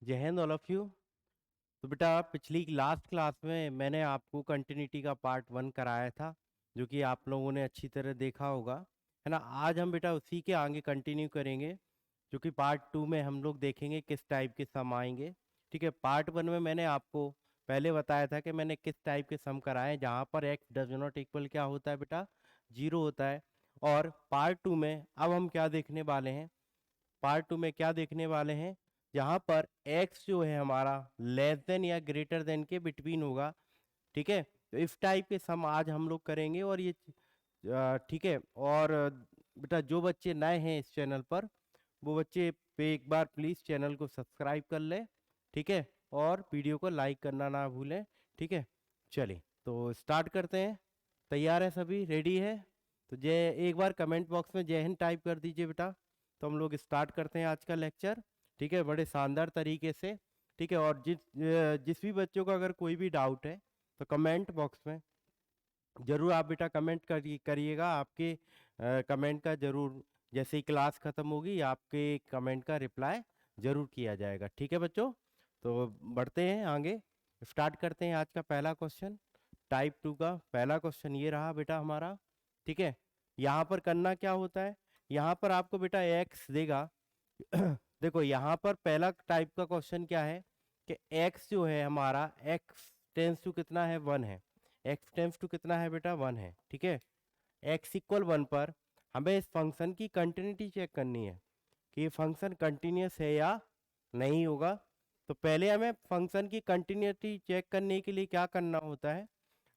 जय Hind all of you. तो बेटा पिछली लास्ट क्लास में मैंने आपको कंटिन्यूटी का पार्ट 1 कराया था, जो कि आप लोगों ने अच्छी तरह देखा होगा, है ना। आज हम बेटा उसी के आगे कंटिन्यू करेंगे, जो कि पार्ट 2 में हम लोग देखेंगे किस टाइप के सम आएंगे। ठीक है, पार्ट 1 में मैंने आपको पहले बताया था कि मैंने किस टाइप के सम कराए, जहाँ पर एक्स डज नॉट इक्वल क्या होता है बेटा, जीरो होता है। और पार्ट 2 में अब हम क्या देखने वाले हैं, पार्ट 2 में क्या देखने वाले हैं, जहां पर x जो है हमारा लेस देन या ग्रेटर देन के बिटवीन होगा। ठीक है, तो इस टाइप के सम आज हम लोग करेंगे। और ये ठीक है। और बेटा जो बच्चे नए हैं इस चैनल पर, वो बच्चे पे एक बार प्लीज चैनल को सब्सक्राइब कर ले। ठीक है, और वीडियो को लाइक करना ना भूलें। ठीक है, चलिए तो स्टार्ट करते हैं। तैयार है सभी, रेडी है? तो जय एक बार कमेंट बॉक्स में जय हिंद टाइप कर दीजिए बेटा। तो हम लोग स्टार्ट करते हैं आज का लेक्चर। ठीक है, बड़े शानदार तरीके से। ठीक है, और जिस भी बच्चों का अगर कोई भी डाउट है तो कमेंट बॉक्स में जरूर आप बेटा कमेंट करिएगा। आपके कमेंट का जरूर, जैसे ही क्लास खत्म होगी आपके कमेंट का रिप्लाई जरूर किया जाएगा। ठीक है बच्चों, तो बढ़ते हैं आगे, स्टार्ट करते हैं आज का पहला क्वेश्चन। टाइप 2 का पहला क्वेश्चन ये रहा बेटा हमारा। ठीक है, यहाँ पर करना क्या होता है, यहाँ पर आपको बेटा एक्स देगा। देखो यहाँ पर पहला टाइप का क्वेश्चन क्या है कि एक्स जो है हमारा, एक्स टेंस टू कितना है, 1 है। एक्स टेंस टू कितना है बेटा, 1 है। ठीक है, एक्स इक्वल 1 पर हमें इस फंक्शन की कंटिन्यूटी चेक करनी है कि ये फंक्शन कंटिन्यूस है या नहीं होगा। तो पहले हमें फंक्शन की कंटिन्यूटी चेक करने के लिए क्या करना होता है,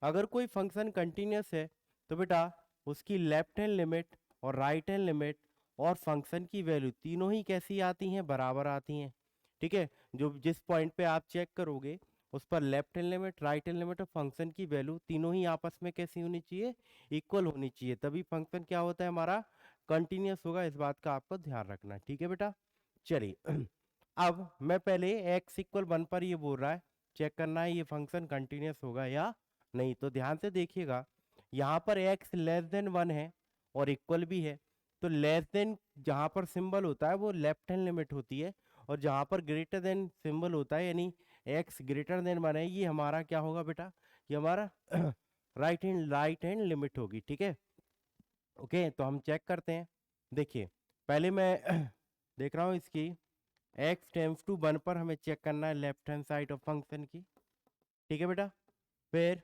अगर कोई फंक्शन कंटिन्यूस है तो बेटा उसकी लेफ्ट हैंड लिमिट और राइट हैंड लिमिट और फंक्शन की वैल्यू तीनों ही कैसी आती हैं, बराबर आती हैं। ठीक है, जो जिस पॉइंट पे आप चेक करोगे उस पर left hand limit, right hand limit और फंक्शन की वैल्यू तीनों ही आपस में कैसी होनी चाहिए, इक्वल होनी चाहिए, तभी फंक्शन क्या होता है हमारा, कंटिन्यूस होगा। इस बात का आपको ध्यान रखना है। ठीक है बेटा, चलिए। अब मैं पहले एक्स इक्वल 1 पर ये बोल रहा है, चेक करना है ये फंक्शन कंटिन्यूस होगा या नहीं। तो ध्यान से देखिएगा, यहाँ पर एक्स लेस देन 1 है और इक्वल भी है। तो लेस देन जहाँ पर सिंबल होता है वो लेफ्ट हैंड लिमिट होती है, और जहाँ पर ग्रेटर देन सिंबल होता है यानी एक्स ग्रेटर देन 1 है, ये हमारा क्या होगा बेटा, ये हमारा राइट हैंड लिमिट होगी। ठीक है, ओके, तो हम चेक करते हैं। देखिए पहले मैं देख रहा हूँ इसकी, एक्स टेंस टू 1 पर हमें चेक करना है left hand side of function की। ठीक है बेटा, फिर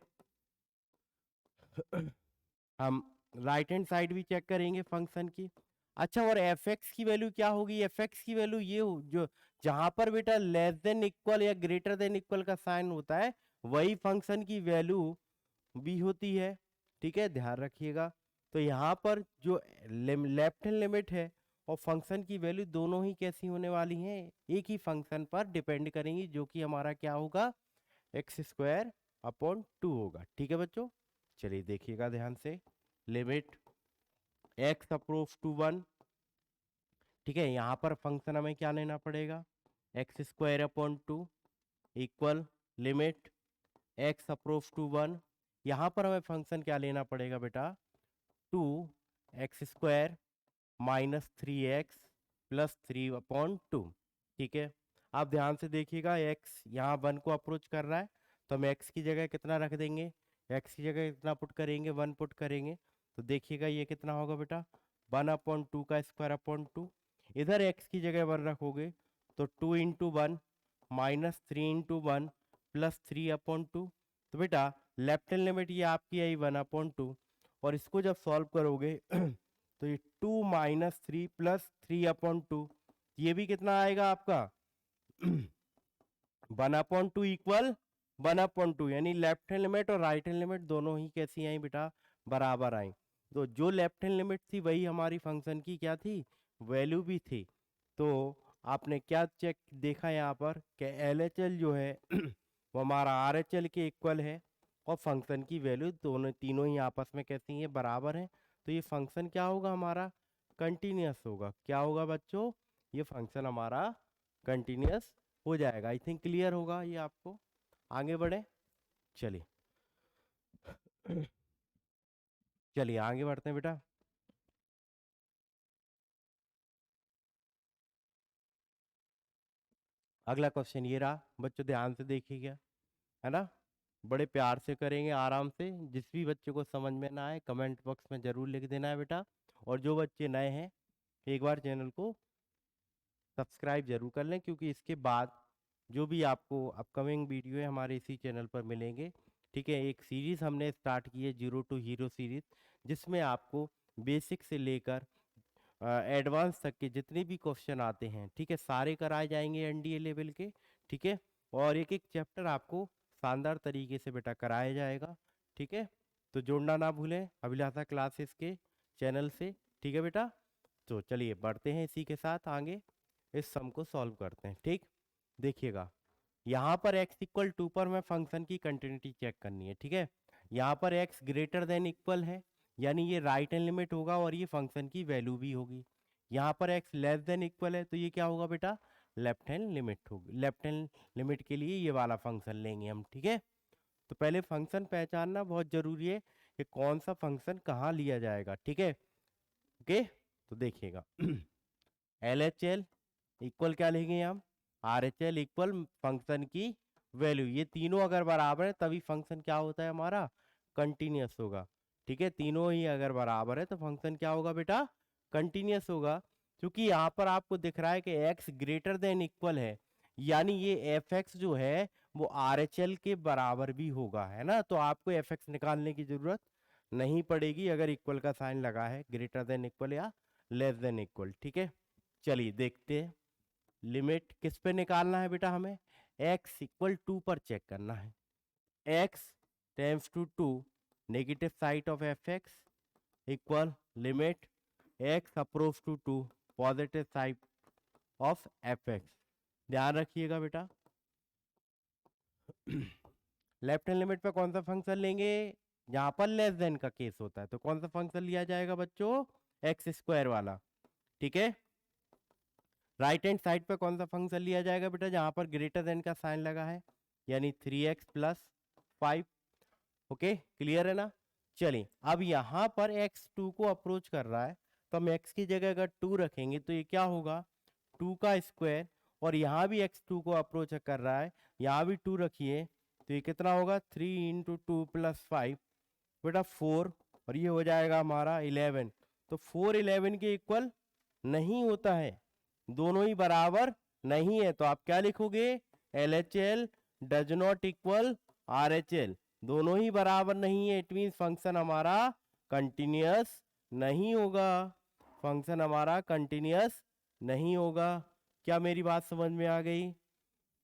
हम राइट हैंड साइड भी चेक करेंगे फंक्शन की। अच्छा, और एफ एक्स की वैल्यू क्या होगी, एफ एक्स की वैल्यू ये जो जहां पर बेटा लेस देन इक्वल या ग्रेटर देन इक्वल का साइन होता है वही फंक्शन की वैल्यू भी होती है। ठीक है, ध्यान रखिएगा। तो यहाँ पर जो लेफ्ट हैंड लिमिट है और फंक्शन की वैल्यू दोनों ही कैसी होने वाली हैं, एक ही फंक्शन पर डिपेंड करेंगी, जो कि हमारा क्या होगा, एक्स स्क्वायर अपॉन 2 होगा। ठीक है बच्चों, चलिए देखिएगा ध्यान से। Limit x approach to 1। ठीक है, यहाँ पर फंक्शन हमें क्या लेना पड़ेगा, x square upon 2 equal limit x approach to 1। यहाँ पर हमें फंक्शन क्या लेना पड़ेगा बेटा, 2 x square minus 3 x plus 3/2। ठीक है, आप ध्यान से देखिएगा, एक्स यहाँ 1 को अप्रोच कर रहा है, तो हम एक्स की जगह कितना रख देंगे, एक्स की जगह कितना पुट करेंगे, 1 पुट करेंगे। तो देखिएगा ये कितना होगा बेटा, 1/2 का स्क्वायर अपॉन 2। इधर एक्स की जगह 1 रखोगे तो 2 × 1 माइनस 3 × 1 प्लस 3/2। तो बेटा लेफ्ट हैंड लिमिट ये आपकी आई 1/2, और इसको जब सॉल्व करोगे तो ये 2 - 3 प्लस 3/2, ये भी कितना आएगा आपका 1/2 इक्वल 1/2, यानी लेफ्ट हैंड लिमिट और राइट हैंड लिमिट दोनों ही कैसी आई बेटा, बराबर आई। तो जो लेफ्ट हैंड लिमिट थी वही हमारी फंक्शन की क्या थी, वैल्यू भी थी। तो आपने क्या चेक देखा यहाँ पर कि एल एच एल जो है वो हमारा आर एच एल के इक्वल है, और फंक्शन की वैल्यू दोनों तीनों ही आपस में कैसी हैं, बराबर हैं। तो ये फंक्शन क्या होगा हमारा, कंटिन्यूस होगा। क्या होगा बच्चों, ये फंक्शन हमारा कंटिन्यूस हो जाएगा। आई थिंक क्लियर होगा ये आपको। आगे बढ़े, चलिए। चलिए आगे बढ़ते हैं बेटा। अगला क्वेश्चन ये रहा बच्चों, ध्यान से देखिएगा, है ना, बड़े प्यार से करेंगे, आराम से। जिस भी बच्चे को समझ में ना आए कमेंट बॉक्स में जरूर लिख देना है बेटा। और जो बच्चे नए हैं एक बार चैनल को सब्सक्राइब जरूर कर लें, क्योंकि इसके बाद जो भी आपको अपकमिंग वीडियो है हमारे इसी चैनल पर मिलेंगे। ठीक है, एक सीरीज हमने स्टार्ट की है जीरो टू हीरो सीरीज, जिसमें आपको बेसिक से लेकर एडवांस तक के जितने भी क्वेश्चन आते हैं, ठीक है, सारे कराए जाएंगे एनडीए लेवल के। ठीक है, और एक एक चैप्टर आपको शानदार तरीके से बेटा कराया जाएगा। ठीक है, तो जुड़ना ना भूलें अभिलाषा क्लासेस के चैनल से। ठीक है बेटा, तो चलिए बढ़ते हैं इसी के साथ आगे, इस सम को सॉल्व करते हैं। ठीक, देखिएगा, यहाँ पर x इक्वल टू पर मैं फंक्शन की कंटिन्यूटी चेक करनी है। ठीक है, यहाँ पर x ग्रेटर देन इक्वल है, यानी ये राइट हैंड लिमिट होगा और ये फंक्शन की वैल्यू भी होगी। यहाँ पर x लेस देन इक्वल है तो ये क्या होगा बेटा, लेफ्ट हैंड लिमिट होगी। लेफ्ट हैंड लिमिट के लिए ये वाला फंक्शन लेंगे हम। ठीक है, तो पहले फंक्शन पहचानना बहुत जरूरी है कि कौन सा फंक्शन कहाँ लिया जाएगा। ठीक है, ओके, तो देखिएगा एल एच एल इक्वल क्या लेंगे हम, are H L equal function की वैल्यू। ये तीनों अगर बराबर है तभी फंक्शन क्या होता है हमारा, कंटिन्यूअस होगा। ठीक है, तीनों ही अगर बराबर है तो फंक्शन क्या होगा बेटा, कंटिन्यूअस होगा। क्योंकि यहाँ पर आपको दिख रहा है कि x ग्रेटर देन इक्वल है, यानी ये एफ एक्स जो है वो आर एच एल के बराबर भी होगा, है ना। तो आपको एफ एक्स निकालने की जरूरत नहीं पड़ेगी अगर इक्वल का साइन लगा है, ग्रेटर देन इक्वल या लेस देन इक्वल। ठीक है, चलिए देखते हैं। लिमिट किस पे निकालना है बेटा, हमें x इक्वल टू पर चेक करना है। x tends to two, negative side of f x equal limit x approach to two, positive side of f x. ध्यान रखिएगा बेटा लेफ्ट हैंड लिमिट पे कौन सा फंक्शन लेंगे, जहां पर लेस देन का केस होता है तो कौन सा फंक्शन लिया जाएगा बच्चों, एक्स स्क्वायर वाला। ठीक है, राइट हैंड साइड पे कौन सा फंक्शन लिया जाएगा बेटा, जहां पर ग्रेटर देन का साइन लगा है, यानी 3x+5। ओके, क्लियर है ना। चलिए अब यहाँ पर x2 को अप्रोच कर रहा है, तो हम x की जगह अगर 2 रखेंगे तो ये क्या होगा, 2 का स्क्वायर। और यहाँ भी x2 को अप्रोच कर रहा है, यहाँ भी 2 रखिए, तो ये कितना होगा, 3 × 2 + 5 बेटा 4, और ये हो जाएगा हमारा 11। तो 4 11 के इक्वल नहीं होता है, दोनों ही बराबर नहीं है। तो आप क्या लिखोगे, L H L does not equal R H L, दोनों ही बराबर नहीं है। इट मीन फंक्शन हमारा कंटिन्यूअस नहीं होगा, फंक्शन हमारा कंटिन्यूअस नहीं होगा। क्या मेरी बात समझ में आ गई।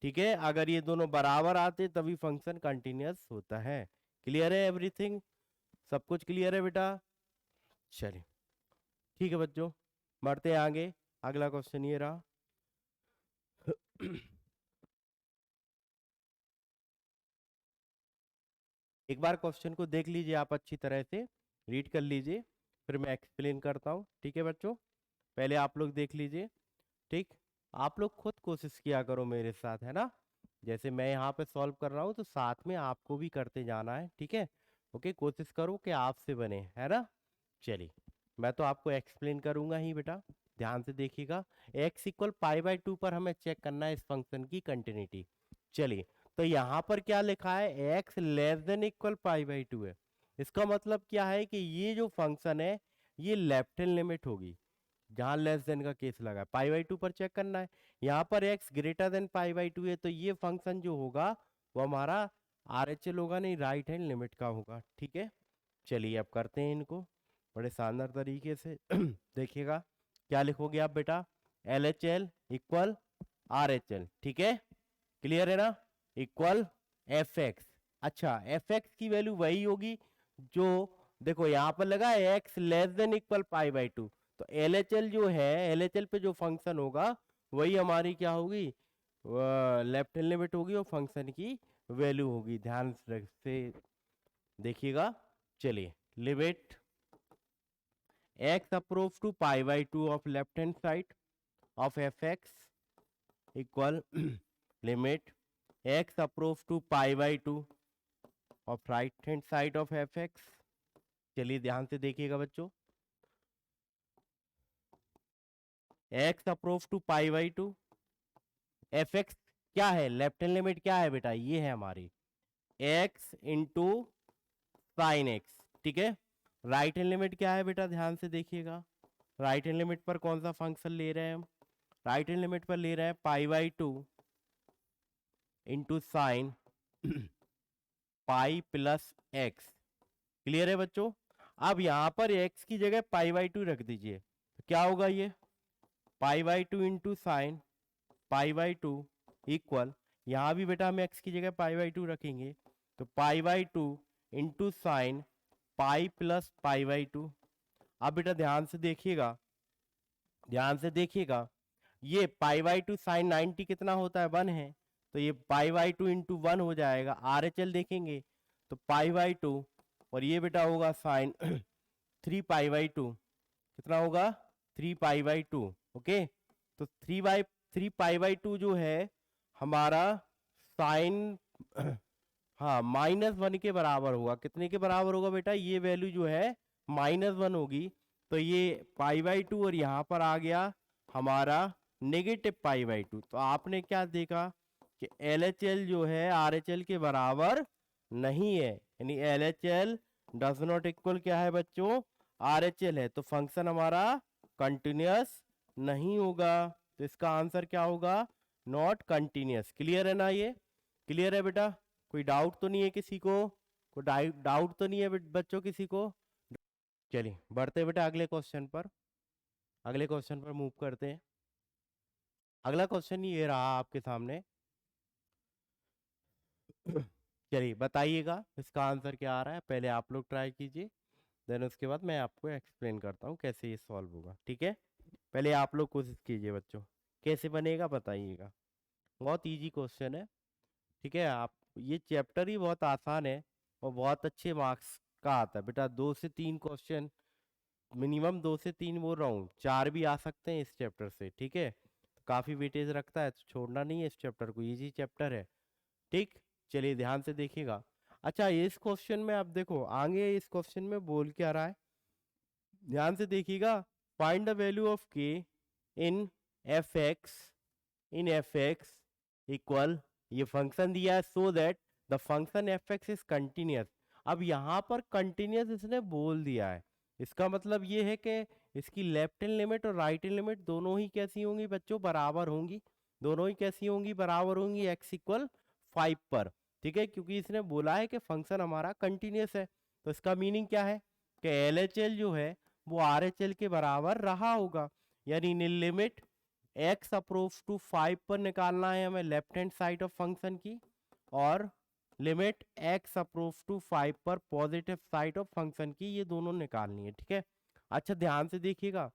ठीक है, अगर ये दोनों बराबर आते तभी फंक्शन कंटिन्यूअस होता है। क्लियर है एवरीथिंग, सब कुछ क्लियर है बेटा। चलिए ठीक है बच्चों, बढ़ते हैं आगे। अगला क्वेश्चन ये रहा एक बार क्वेश्चन को देख लीजिए आप अच्छी तरह से, रीड कर लीजिए, फिर मैं एक्सप्लेन करता हूँ। ठीक है बच्चों, पहले आप लोग देख लीजिए। ठीक, आप लोग खुद कोशिश किया करो मेरे साथ, है ना। जैसे मैं यहाँ पे सॉल्व कर रहा हूँ तो साथ में आपको भी करते जाना है। ठीक है, ओके, कोशिश करो कि आपसे बने, है ना। चलिए, मैं तो आपको एक्सप्लेन करूंगा ही बेटा, ध्यान से देखिएगा। x इक्वल π/2 पर हमें चेक करना है इस फंक्शन की कंटिन्यूटी। चलिए, तो यहाँ पर क्या लिखा है, x लेस देन इक्वल π/2 है। इसका मतलब क्या है कि ये जो फंक्शन है ये लेफ्ट हैंड लिमिट होगी, जहां लेस देन का केस लगा है, π/2 पर चेक करना है। यहाँ पर x ग्रेटर देन π/2 है, तो ये फंक्शन जो होगा वो हमारा आर एच एल होगा, नहीं राइट हैंड लिमिट का होगा। ठीक है, चलिए अब करते हैं इनको बड़े शानदार तरीके से देखिएगा, क्या लिखोगे आप बेटा, L H L equal R H L. ठीक है, क्लियर है ना, इक्वल एफ एक्स। अच्छा, एफ एक्स की वैल्यू वही होगी जो, देखो यहाँ पर लगा है एक्स लेस देन इक्वल π/2, तो एल एच एल जो है, एल एच एल पे जो फंक्शन होगा वही हमारी क्या होगी, लेफ्ट हैंड लिमिट होगी और फंक्शन की वैल्यू होगी। ध्यान से देखिएगा। चलिए, limit x approach to π/2 of left hand side of fx equal limit x approach to π/2 of right hand side of fx। चलिए ध्यान से देखिएगा बच्चों, x approach to π/2, fx क्या है, लेफ्ट हैंड लिमिट क्या है बेटा, ये है हमारी x इंटू साइन एक्स, ठीक है। राइट हैंड लिमिट क्या है बेटा, ध्यान से देखिएगा, राइट हैंड लिमिट पर कौन सा फंक्शन ले रहे हैं हम, राइट हैंड लिमिट पर ले रहे हैं π/2 into sine pi plus x. Clear है बच्चों। अब यहां पर x की जगह π/2 रख दीजिए, तो क्या होगा ये π/2 इंटू साइन π/2 इक्वल, यहां भी बेटा हम x की जगह π/2 रखेंगे, तो π/2 इंटू साइन पाई प्लस π/2। अब बेटा ध्यान से देखिएगा, ध्यान से देखिएगा, ये π/2 साइन 90 कितना होता है, 1 है, तो ये π/2 इंटू 1 हो जाएगा। RHL देखेंगे तो π/2, और ये बेटा होगा साइन 3π/2, कितना होगा 3π/2। ओके, तो 3π/2 जो है हमारा साइन हाँ -1 के बराबर होगा। कितने के बराबर होगा बेटा, ये वैल्यू जो है -1 होगी, तो ये π/2 और यहाँ पर आ गया हमारा नेगेटिव π/2। तो आपने क्या देखा कि LHL जो है RHL के बराबर नहीं है, यानी LHL डज नॉट इक्वल क्या है बच्चों, RHL है, तो फंक्शन हमारा कंटिन्यूअस नहीं होगा। तो इसका आंसर क्या होगा, नॉट कंटिन्यूअस। क्लियर है ना, ये क्लियर है बेटा, कोई डाउट तो नहीं है किसी को, कोई डाउट तो नहीं है बच्चों किसी को। चलिए बढ़ते बेटा अगले क्वेश्चन पर, अगले क्वेश्चन पर मूव करते हैं। अगला क्वेश्चन ये रहा आपके सामने चलिए बताइएगा इसका आंसर क्या आ रहा है, पहले आप लोग ट्राई कीजिए, देन उसके बाद मैं आपको एक्सप्लेन करता हूँ कैसे ये सॉल्व होगा, ठीक है। पहले आप लोग कोशिश कीजिए बच्चों, कैसे बनेगा बताइएगा, बहुत इजी क्वेश्चन है, ठीक है। आप ये चैप्टर ही बहुत आसान है और बहुत अच्छे मार्क्स का आता है बेटा, 2 से 3 क्वेश्चन मिनिमम, 2 से 3 बोल रहा हूँ, 4 भी आ सकते हैं इस चैप्टर से, ठीक है। तो काफी वेटेज रखता है, तो छोड़ना नहीं है इस चैप्टर को, इजी चैप्टर है, ठीक। चलिए ध्यान से देखिएगा। अच्छा इस क्वेश्चन में आप देखो आगे इस क्वेश्चन में बोल क्या रहा है, ध्यान से देखिएगा। Find the value of k in f(x) equal, ये फंक्शन दिया है, so that the function f(x) is continuous. अब यहाँ पर कंटिन्यूअस इसने बोल दिया है, इसका मतलब ये है कि इसकी लेफ्ट हैंड लिमिट और राइट हैंड लिमिट दोनों ही कैसी होंगी बच्चों, बराबर होंगी, दोनों ही कैसी होंगी, बराबर होंगी x इक्वल 5 पर, ठीक है, क्योंकि इसने बोला है कि फंक्शन हमारा कंटिन्यूअस है। तो इसका मीनिंग क्या है कि LHL जो है वो RHL के बराबर रहा होगा, यानी लिमिट x अप्रोच टू 5 पर निकालना है हमें left hand side of function की, और लिमिट x अप्रोच टू 5 पर पॉजिटिव साइड ऑफ फंक्शन की, ये दोनों निकालनी है, ठीक है। अच्छा ध्यान से देखिएगा,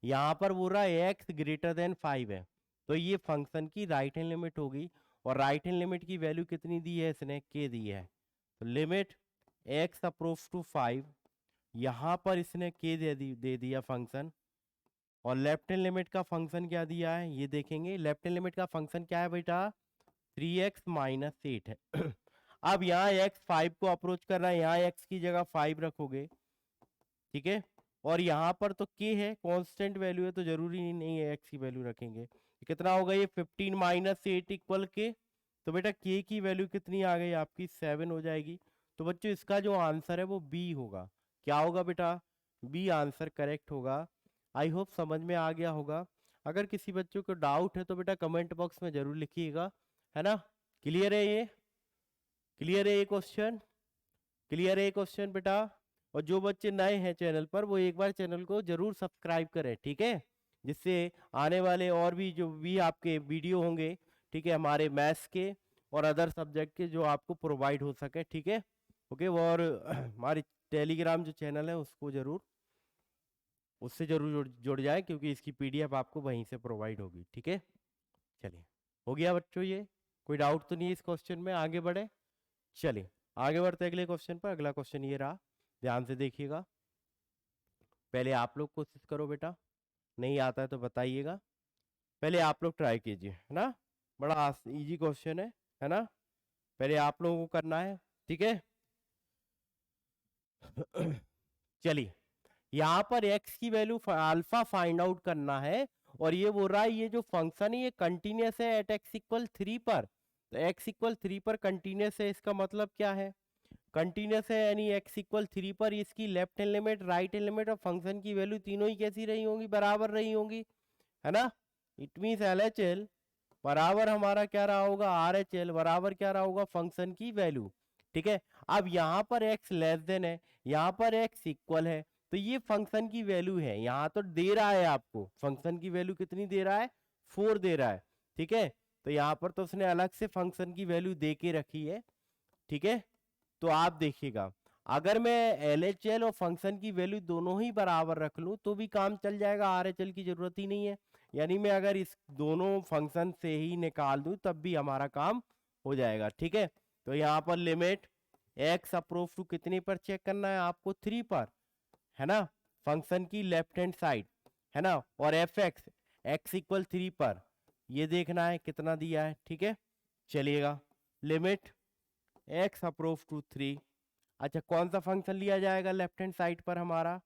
यहाँ पर बोल रहा है x ग्रेटर देन 5 है, तो ये फंक्शन की राइट हैंड लिमिट होगी, और राइट हैंड लिमिट की वैल्यू कितनी दी है इसने, k दी है, तो लिमिट x अप्रोच टू 5, यहाँ पर इसने k दे दिया फंक्शन, और लेफ्ट हैंड लिमिट का फंक्शन क्या दिया है ये देखेंगे, लेफ्ट हैंड लिमिट का फंक्शन क्या है बेटा 3x-8 है अब यहाँ x 5 को अप्रोच कर रहा है, यहाँ x की जगह 5 रखोगे, ठीक है, और यहाँ पर तो k है, कांस्टेंट वैल्यू है, तो जरूरी नहीं है x की वैल्यू रखेंगे, कितना होगा ये 15-8 इक्वल k, तो बेटा k की वैल्यू कितनी आ गई आपकी 7 हो जाएगी। तो बच्चों इसका जो आंसर है वो b होगा, क्या होगा बेटा, b आंसर करेक्ट होगा। आई होप समझ में आ गया होगा, अगर किसी बच्चों को डाउट है तो बेटा कमेंट बॉक्स में जरूर लिखिएगा, है ना। क्लियर है ये, क्लियर है ये क्वेश्चन, क्लियर है ये क्वेश्चन बेटा। और जो बच्चे नए हैं चैनल पर वो एक बार चैनल को जरूर सब्सक्राइब करें, ठीक है, जिससे आने वाले और भी जो भी आपके वीडियो होंगे, ठीक है, हमारे मैथ्स के और अदर सब्जेक्ट के जो आपको प्रोवाइड हो सके, ठीक है। ओके, और हमारी टेलीग्राम जो चैनल है उसको जरूर, उससे जरूर जुड़ जाए, क्योंकि इसकी PDF आपको वहीं से प्रोवाइड होगी, ठीक है। चलिए हो गया बच्चों, ये कोई डाउट तो नहीं है इस क्वेश्चन में, आगे बढ़े। चलिए आगे बढ़ते हैं अगले क्वेश्चन पर, अगला क्वेश्चन ये रहा, ध्यान से देखिएगा, पहले आप लोग कोशिश करो बेटा, नहीं आता है तो बताइएगा, पहले आप लोग ट्राई कीजिए, है ना, बड़ा इजी क्वेश्चन है ना, पहले आप लोगों को करना है, ठीक है। चलिए यहाँ पर x की वैल्यू अल्फा फाइंड आउट करना है, और ये बोल रहा है ये जो फंक्शन है ये कंटिन्यूस है एट एक्स इक्वल 3 पर। तो एक्स इक्वल 3 पर कंटिन्यूस है, इसका मतलब क्या है, कंटिन्यूस है यानी एक्स इक्वल 3 पर इसकी left hand limit right hand limit और फंक्शन की वैल्यू तीनों ही कैसी रही होंगी, बराबर रही होंगी, है ना। It means L H L बराबर हमारा क्या रहा होगा, आर एच एल बराबर क्या रहा होगा, फंक्शन की वैल्यू। ठीक है, अब यहाँ पर x लेस देन है, यहाँ पर x इक्वल है, तो ये फंक्शन की वैल्यू है, यहाँ तो दे रहा है आपको फंक्शन की वैल्यू कितनी दे रहा है, 4 दे रहा है। ठीक है, तो यहाँ पर तो उसने अलग से फंक्शन की वैल्यू दे के रखी है। ठीक है, तो आप देखिएगा अगर मैं एल एच एल और फंक्शन की वैल्यू दोनों ही बराबर रख लूं तो भी काम चल जाएगा, आर एच एल की जरूरत ही नहीं है। यानी मैं अगर इस दोनों फंक्शन से ही निकाल दूं तब भी हमारा काम हो जाएगा। ठीक है, तो यहाँ पर लिमिट एक्स अप्रोव टू कितने पर चेक करना है आपको, 3 पर, है ना, फंक्शन की लेफ्ट हैंड साइड, है ना, और एफ एक्स एक्स इक्वल 3 पर ये देखना है कितना दिया है। ठीक है, चलिएगा लिमिट एक्स अप्रोव टू 3। अच्छा कौन सा फंक्शन लिया जाएगा लेफ्ट हैंड साइड पर हमारा,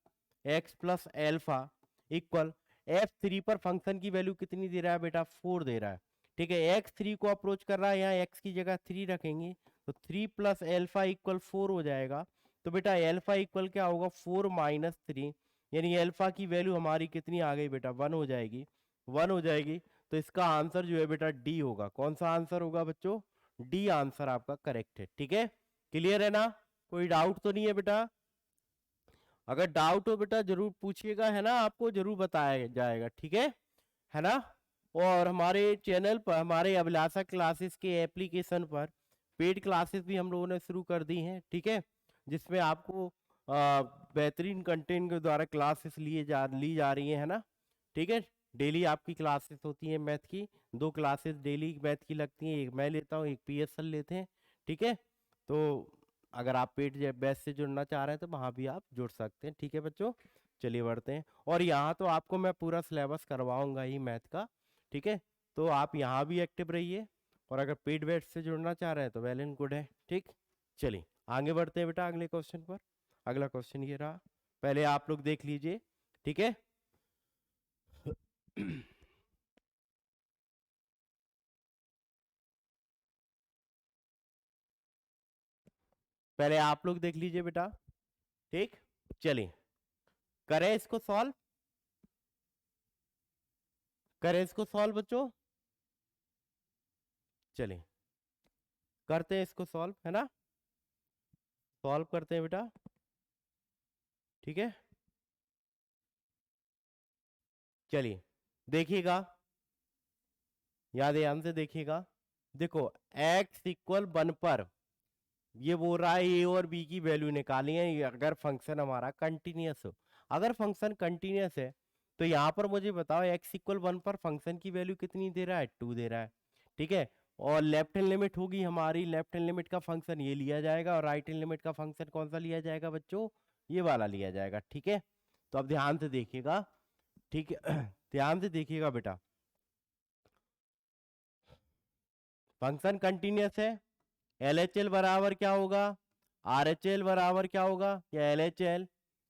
x plus alpha equal f3 पर फंक्शन की वैल्यू कितनी दे रहा है बेटा, 4 दे रहा है। ठीक है, x3 को अप्रोच कर रहा है, यहाँ x की जगह 3 रखेंगे तो 3 प्लस एल्फा इक्वल 4 हो जाएगा। तो बेटा एल्फा इक्वल क्या होगा, 4 माइनस 3, यानी एल्फा की वैल्यू हमारी कितनी आ गई बेटा, 1 हो जाएगी, 1 हो जाएगी। तो इसका आंसर जो है बेटा डी होगा। कौन सा आंसर होगा बच्चों, डी आंसर आपका करेक्ट है। ठीक है, क्लियर है ना, कोई डाउट तो नहीं है बेटा, अगर डाउट हो बेटा जरूर पूछिएगा, है ना, आपको जरूर बताया जाएगा। ठीक है ना। और हमारे चैनल पर हमारे अभिलाषा क्लासेस के एप्लीकेशन पर पेड क्लासेस भी हम लोगों ने शुरू कर दी हैं। ठीक है, जिसमें आपको बेहतरीन कंटेंट के द्वारा क्लासेस ली जा रही है ना। ठीक है, डेली आपकी क्लासेस होती हैं मैथ की, 2 क्लासेस डेली मैथ की लगती हैं, एक मैं लेता हूँ एक पीएसएल लेते हैं। ठीक है, तो अगर आप पेड बैच से जुड़ना चाह रहे हैं तो वहाँ भी आप जुड़ सकते हैं। ठीक है बच्चों, चलिए बढ़ते हैं। और यहाँ तो आपको मैं पूरा सिलेबस करवाऊंगा ही मैथ का। ठीक है, तो आप यहाँ भी एक्टिव रहिए, और अगर पेड बैच से जुड़ना चाह रहे हैं तो वेल एंड गुड है। ठीक, चलिए आगे बढ़ते हैं बेटा अगले क्वेश्चन पर। अगला क्वेश्चन ये रहा, पहले आप लोग देख लीजिए। ठीक है पहले आप लोग देख लीजिए बेटा। ठीक, चलिए करें इसको सॉल्व, करें इसको सॉल्व बच्चों, चलिए करते हैं इसको सॉल्व, है ना, सॉल्व करते हैं बेटा। ठीक है, चलिए देखिएगा, याद ध्यान से देखिएगा। देखो x इक्वल 1 पर ये बोल रहा है a और b की वैल्यू निकाली है, अगर फंक्शन हमारा कंटिन्यूअस हो। अगर फंक्शन कंटिन्यूअस है तो यहाँ पर मुझे बताओ x इक्वल 1 पर फंक्शन की वैल्यू कितनी दे रहा है, 2 दे रहा है। ठीक है, और लेफ्ट हैंड लिमिट होगी हमारी, लेफ्ट हैंड लिमिट का फंक्शन ये लिया जाएगा और राइट हैंड लिमिट का फंक्शन कौन सा लिया जाएगा बच्चों, ये वाला लिया जाएगा। ठीक है, तो अब ध्यान से देखिएगा। ठीक है ध्यान से देखिएगा बेटा, फंक्शन कंटिन्यूअस है, एल एच एल बराबर क्या होगा, आर एच एल बराबर क्या होगा, या L H L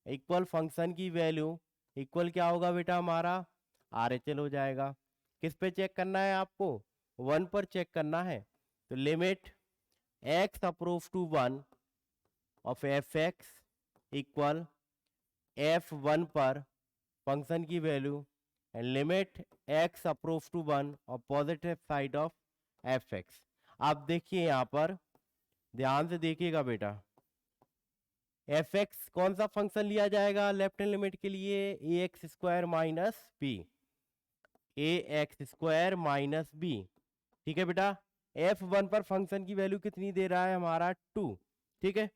equal function की वैल्यू इक्वल क्या होगा बेटा हमारा, आर एच एल हो जाएगा। किस पे चेक करना है आपको, 1 पर चेक करना है। तो limit x approach to 1 of f x equal f1 पर फंक्शन की value and limit x approach to 1 और पॉजिटिव साइड ऑफ fx। आप देखिए यहाँ पर ध्यान से देखिएगा बेटा, fx कौन सा फंक्शन लिया जाएगा लेफ्ट हैंड लिमिट के लिए, ए एक्स स्क्वायर माइनस बी, ए एक्स स्क्वायर माइनस बी। ठीक है बेटा, f1 पर फंक्शन की वैल्यू कितनी दे रहा है हमारा, 2। ठीक है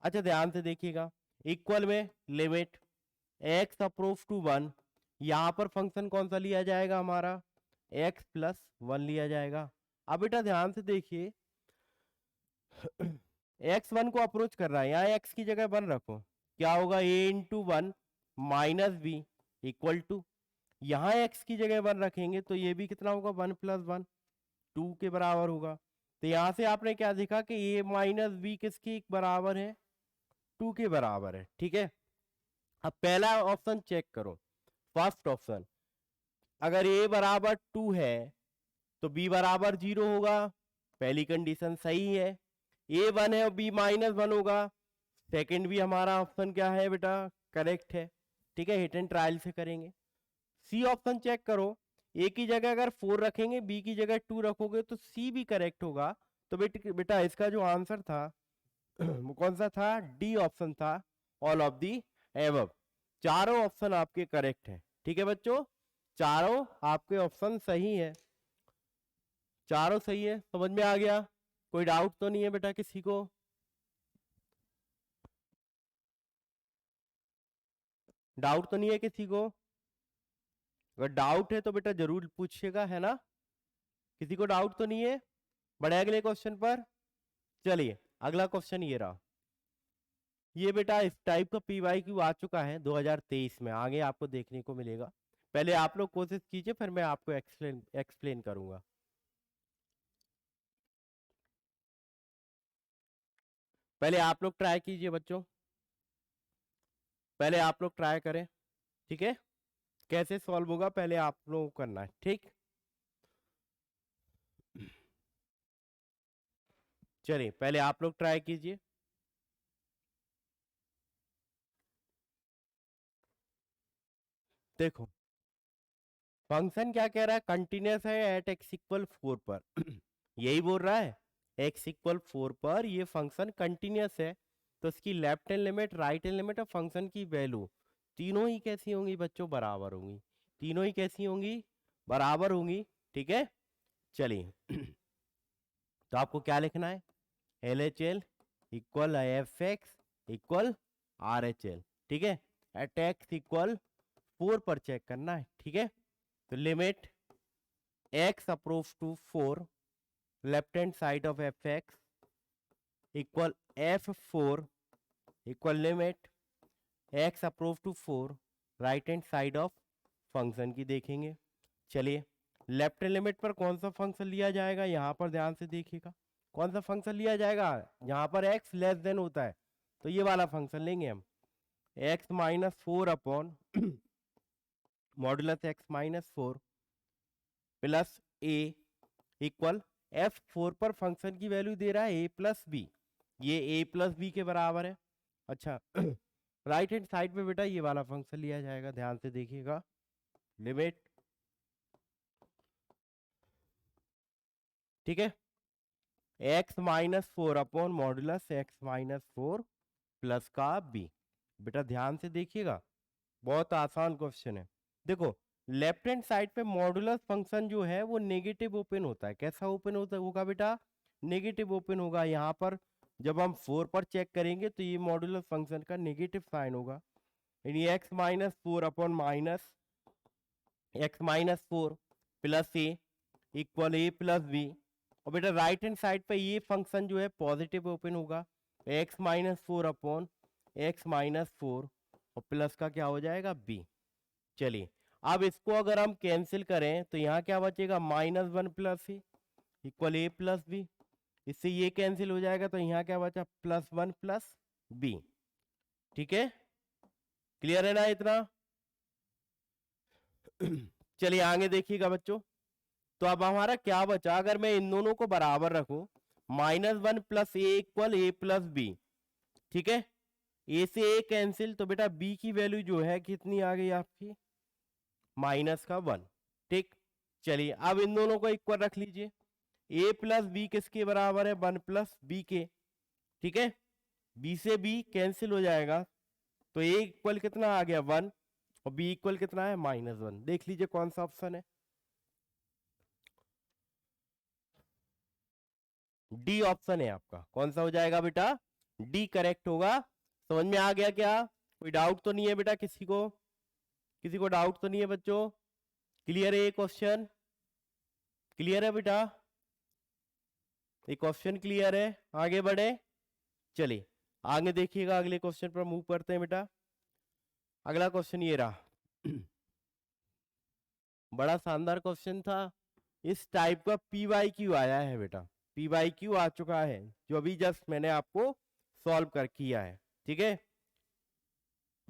अच्छा ध्यान से देखिएगा, इक्वल में लिमिट एक्स अप्रोव टू 1, यहाँ पर फंक्शन कौन सा लिया जाएगा हमारा, x प्लस 1 लिया जाएगा। अब बेटा ध्यान से देखिए x1 को अप्रोच कर रहा है, यहाँ x की जगह 1 रखो, क्या होगा, a into 1 minus b equal two, यहाँ x की जगह 1 रखेंगे तो ये भी कितना होगा, 1 प्लस 1 2 के बराबर होगा। तो यहाँ से आपने क्या देखा कि a माइनस बी किसके बराबर है, 2 के बराबर है। ठीक है, अब पहला ऑप्शन चेक करो, फर्स्ट ऑप्शन अगर a बराबर 2 है तो b बराबर 0 होगा, पहली कंडीशन सही है। a 1 है और b -1 होगा, सेकंड भी हमारा ऑप्शन क्या है बेटा, करेक्ट है। ठीक है, हिट एंड ट्रायल से करेंगे। सी ऑप्शन चेक करो, ए की जगह अगर 4 रखेंगे, बी की जगह 2 रखोगे तो सी भी करेक्ट होगा। तो बेटा इसका जो आंसर था वो कौन सा था, डी ऑप्शन था, ऑल ऑफ दी एबव। चारों ऑप्शन आपके करेक्ट है। ठीक है बच्चों, चारों आपके ऑप्शन सही है, चारों सही है। समझ में आ गया? कोई डाउट तो नहीं है बेटा किसी को? डाउट तो नहीं है किसी को? अगर डाउट है तो बेटा जरूर पूछिएगा, है ना? किसी को डाउट तो नहीं है? बढ़े अगले क्वेश्चन पर। चलिए अगला क्वेश्चन ये रहा। ये बेटा इस टाइप का PYQ आ चुका है 2023 में, आगे आपको देखने को मिलेगा। पहले आप लोग कोशिश कीजिए, फिर मैं आपको एक्सप्लेन करूंगा। पहले आप लोग ट्राई कीजिए बच्चों, पहले आप लोग ट्राई करें। ठीक है, कैसे सॉल्व होगा पहले आप लोगों को करना है। ठीक, चलिए पहले आप लोग ट्राई कीजिए। देखो फंक्शन क्या कह रहा है, कंटिन्यूस है एट x इक्वल 4 पर यही बोल रहा है, x इक्वल 4 पर ये फंक्शन कंटिन्यूस है। तो इसकी left hand limit, right hand limit और फंक्शन की वैल्यू तीनों ही कैसी होंगी बच्चों, बराबर होंगी। तीनों ही कैसी होंगी, बराबर होंगी। ठीक है, चलिए तो आपको क्या लिखना है, LHL equal FX equal RHL। ठीक है, एट x इक्वल 4 पर चेक करना है। ठीक है, तो limit x approach to 4, left hand side of fx equal f4 equal limit x approach to 4, right hand side of function की देखेंगे। चलिए लेफ्ट हैंड लिमिट पर कौन सा फंक्शन लिया जाएगा, यहां पर ध्यान से देखिएगा। कौन सा फंक्शन लिया जाएगा, जहां पर x लेस देन होता है तो ये वाला फंक्शन लेंगे हम, x-4 upon modulus x-4 plus a equal f4 पर फंक्शन की वैल्यू दे रहा है a प्लस बी, ये a प्लस बी के बराबर है। अच्छा राइट हैंड साइड पे बेटा ये वाला फंक्शन लिया जाएगा, ध्यान से देखिएगा। लिमिट, ठीक है, x-4 upon modulus x-4 plus का b। बेटा ध्यान से देखिएगा, बहुत आसान क्वेश्चन है। देखो लेफ्ट हैंड साइड पे मॉडुलस फंक्शन जो है वो नेगेटिव ओपन होता है। कैसा ओपन होता होगा बेटा, नेगेटिव ओपन होगा। यहाँ पर जब हम 4 पर चेक करेंगे तो ये मॉडुलस फंक्शन का नेगेटिव साइन होगा, यानी x-4 upon minus x-4 plus a equal a plus b. और बेटा राइट हैंड साइड पे ये फंक्शन जो है पॉजिटिव ओपन होगा, x-4 अपॉन x-4 और प्लस का क्या हो जाएगा, b। चलिए अब इसको अगर हम कैंसिल करें तो यहाँ क्या बचेगा, -1 plus a equal a plus B. इससे ये कैंसिल हो जाएगा तो यहाँ क्या बचा, +1 प्लस बी। ठीक है, क्लियर है ना इतना? चलिए आगे देखिएगा बच्चों। तो अब हमारा क्या बचा, अगर मैं इन दोनों को बराबर रखूं, -1 plus a equal a plus b. ठीक है, ए से ए कैंसिल, तो बेटा बी की वैल्यू जो है कितनी आ गई आपकी, -1। ठीक, चलिए अब इन दोनों को इक्वल रख लीजिए, ए प्लस बी किसके बराबर है, 1 प्लस बी के। ठीक है, बी से बी कैंसिल हो जाएगा, तो ए इक्वल कितना आ गया, 1, और बी इक्वल कितना है, -1। देख लीजिए कौन सा ऑप्शन है, डी ऑप्शन है आपका। कौन सा हो जाएगा बेटा, डी करेक्ट होगा। समझ में आ गया क्या? कोई डाउट तो नहीं है बेटा किसी को? किसी को डाउट तो नहीं है बच्चों? क्लियर है ये क्वेश्चन? क्लियर है बेटा, ये क्वेश्चन क्लियर है? आगे बढ़े, चलिए आगे देखिएगा, अगले क्वेश्चन पर मूव करते हैं बेटा। अगला क्वेश्चन ये रहा बड़ा शानदार क्वेश्चन था। इस टाइप का PYQ आया है बेटा, PYQ आ चुका है जो अभी जस्ट मैंने आपको सॉल्व कर किया है। ठीक है,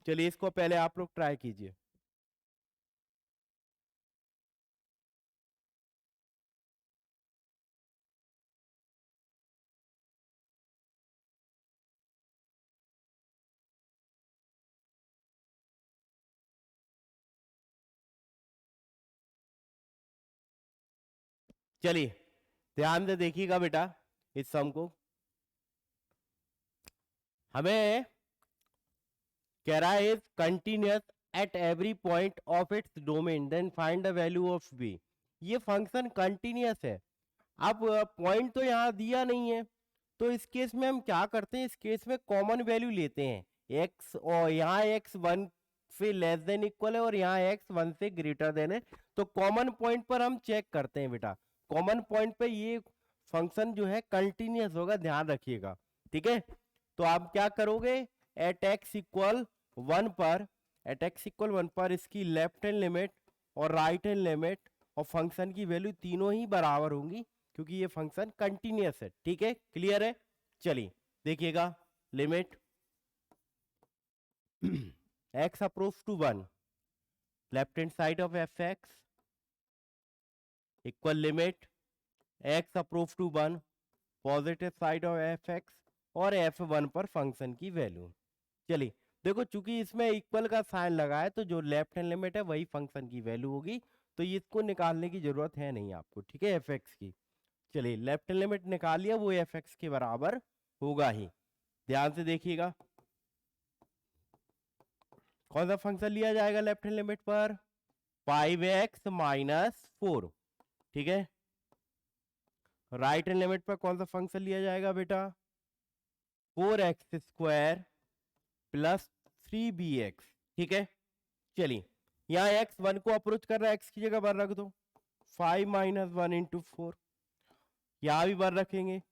चलिए इसको पहले आप लोग ट्राई कीजिए। चलिए ध्यान से देखिएगा बेटा इस सम को। हमें कह रहा है is continuous at every point of its domain then find the value of b. ये फंक्शन कंटिन्यूअस है। अब पॉइंट तो यहाँ दिया नहीं है, तो इस केस में हम क्या करते हैं, इस केस में कॉमन वैल्यू लेते हैं x, और यहाँ x 1 से लेस देन इक्वल है और यहाँ x 1 से ग्रेटर देन है। तो कॉमन पॉइंट पर हम चेक करते हैं बेटा, कॉमन पॉइंट पे ये फंक्शन जो है कंटिन्यूअस होगा, ध्यान रखिएगा। ठीक है, तो आप क्या करोगे, एट x इक्वल 1 पर, एट x इक्वल 1 पर इसकी लेफ्ट हैंड लिमिट और राइट हैंड लिमिट और फंक्शन की वैल्यू तीनों ही बराबर होंगी, क्योंकि ये फंक्शन कंटिन्यूअस है। ठीक है, क्लियर है। चलिए देखिएगा, limit x approach to 1, left hand side of f x equal limit x approach to 1 positive side of f x और f1 पर फंक्शन की वैल्यू। चलिए देखो, चूंकि इसमें इक्वल का साइन लगा है तो जो लेफ्ट हैंड लिमिट है वही फंक्शन की वैल्यू होगी, तो इसको निकालने की जरूरत है नहीं आपको। ठीक है, एफ एक्स की। चलिए लेफ्ट हैंड लिमिट निकाल लिया, वो एफ एक्स के बराबर होगा ही। ध्यान से देखिएगा कौन सा फंक्शन लिया जाएगा लेफ्ट हैंड लिमिट पर, 5x माइनस 4। ठीक है, राइट हैंड लिमिट पर कौन सा फंक्शन लिया जाएगा बेटा, 4x स्क्वायर प्लस 3bx। ठीक है, चलिए यहाँ x 1 को अप्रोच कर रहा है, x की जगह 1 रख दो, 5 माइनस 1 इंटू 4, यहां भी 1 रखेंगे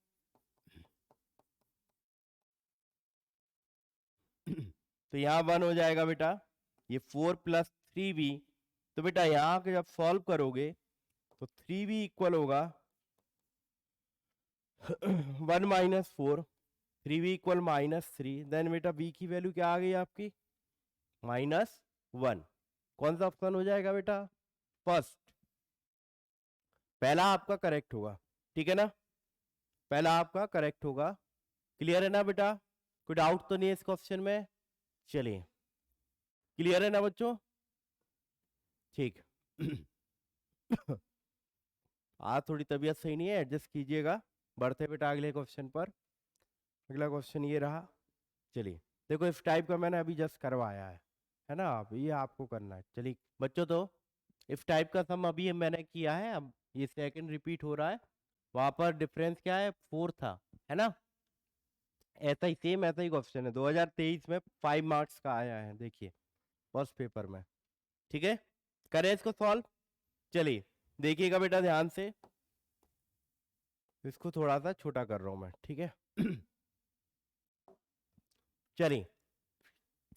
तो यहाँ 1 हो जाएगा बेटा, ये 4 प्लस 3b। तो बेटा यहाँ के जब सॉल्व करोगे तो 3b इक्वल होगा 1 माइनस 4, 3b इक्वल -3। देन बेटा b की वैल्यू क्या आ गई आपकी, -1। कौन सा ऑप्शन हो जाएगा बेटा, फर्स्ट। पहला आपका करेक्ट होगा। ठीक है ना, पहला आपका करेक्ट होगा। क्लियर है ना बेटा, कोई डाउट तो नहीं है इस क्वेश्चन में। चलिए क्लियर है ना बच्चों, ठीक। आज थोड़ी तबीयत सही नहीं है, एडजस्ट कीजिएगा। बढ़ते बेटा अगले क्वेश्चन पर। अगला क्वेश्चन ये रहा। चलिए देखो, इस टाइप का मैंने अभी जस्ट करवाया है ना, अब ये आपको करना है। चलिए बच्चों, तो इस टाइप का सम अभी मैंने किया है, अब ये सेकंड रिपीट हो रहा है। वहां पर डिफरेंस क्या है, 4 था, है ना। ऐसा ही सेम ऐसा ही क्वेश्चन है, 2023 में 5 मार्क्स का आया है, देखिए फर्स्ट पेपर में। ठीक है, करें इसको सॉल्व। चलिए देखिएगा बेटा ध्यान से, इसको थोड़ा सा छोटा कर रहा हूं मैं। ठीक है चलिए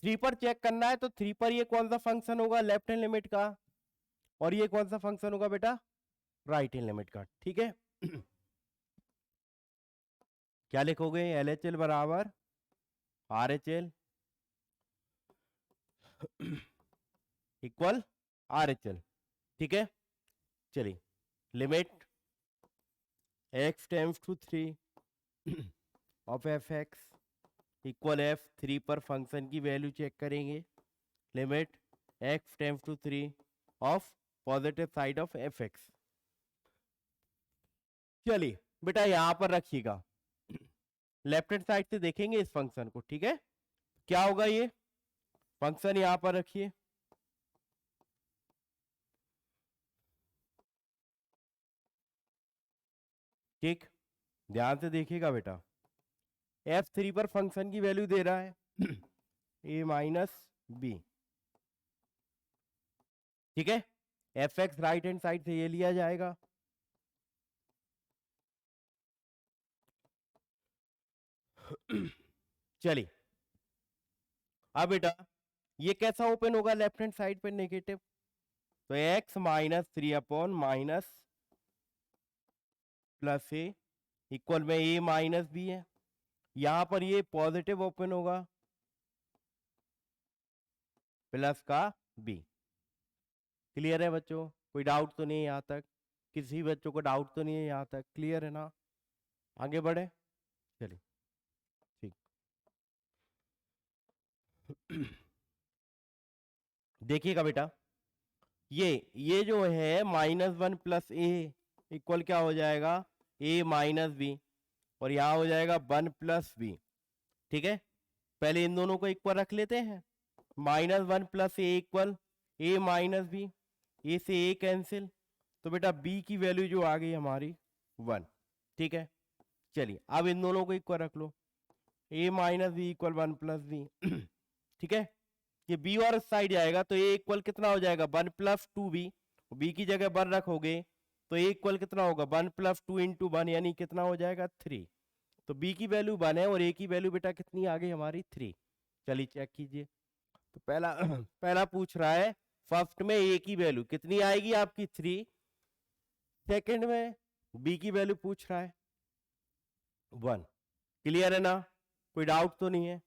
3 पर चेक करना है, तो 3 पर ये कौन सा फंक्शन होगा लेफ्ट हैंड लिमिट का, और ये कौन सा फंक्शन होगा बेटा राइट हैंड लिमिट का। ठीक है क्या लिखोगे, एल एच एल बराबर R H L equal R H L. ठीक है, चलिए limit x tends to 3 of f x equal f3 पर फंक्शन की वैल्यू चेक करेंगे, limit x tends to 3 of positive side of f x. चलिए बेटा यहां पर रखिएगा, लेफ्ट हैंड साइड से देखेंगे इस फंक्शन को। ठीक है, क्या होगा, ये फंक्शन यहां पर रखिए, ठीक। ध्यान से देखिएगा बेटा, f3 पर फंक्शन की वैल्यू दे रहा है a माइनस बी। ठीक है, f x right hand side से ये लिया जाएगा, चलिए अब बेटा ये कैसा ओपन होगा लेफ्ट हैंड साइड पे नेगेटिव, तो x -3 upon minus plus a equal में a माइनस बी है, यहां पर ये पॉजिटिव ओपन होगा प्लस का b। क्लियर है बच्चों, कोई डाउट तो नहीं है यहाँ तक, किसी बच्चों को डाउट तो नहीं है यहाँ तक, क्लियर है ना। आगे बढ़े, चलिए ठीक देखिएगा बेटा, ये जो है -1 प्लस ए इक्वल क्या हो जाएगा, a माइनस बी, और यहाँ हो जाएगा 1 प्लस बी। ठीक है, पहले इन दोनों को इक्वल रख लेते हैं। -1 plus a equal a minus b, a से a कैंसिल, तो बेटा b की वैल्यू जो आ गई हमारी 1। ठीक है, चलिए अब इन दोनों को इक्वल रख लो, a minus b equal 1 plus b. ठीक है, ये b और इस साइड जाएगा तो a इक्वल कितना हो जाएगा 1 प्लस 2b, b की जगह 1 रखोगे तो a इक्वल कितना होगा 1 प्लस 2 इंटू 1, यानी कितना हो जाएगा 3। तो b की वैल्यू 1 है और a की वैल्यू बेटा कितनी आ गई हमारी 3। चलिए चेक कीजिए, तो पहला पहला पूछ रहा है फर्स्ट में a की वैल्यू कितनी आएगी आपकी 3, सेकंड में b की वैल्यू पूछ रहा है 1। क्लियर है ना, कोई डाउट तो नहीं है,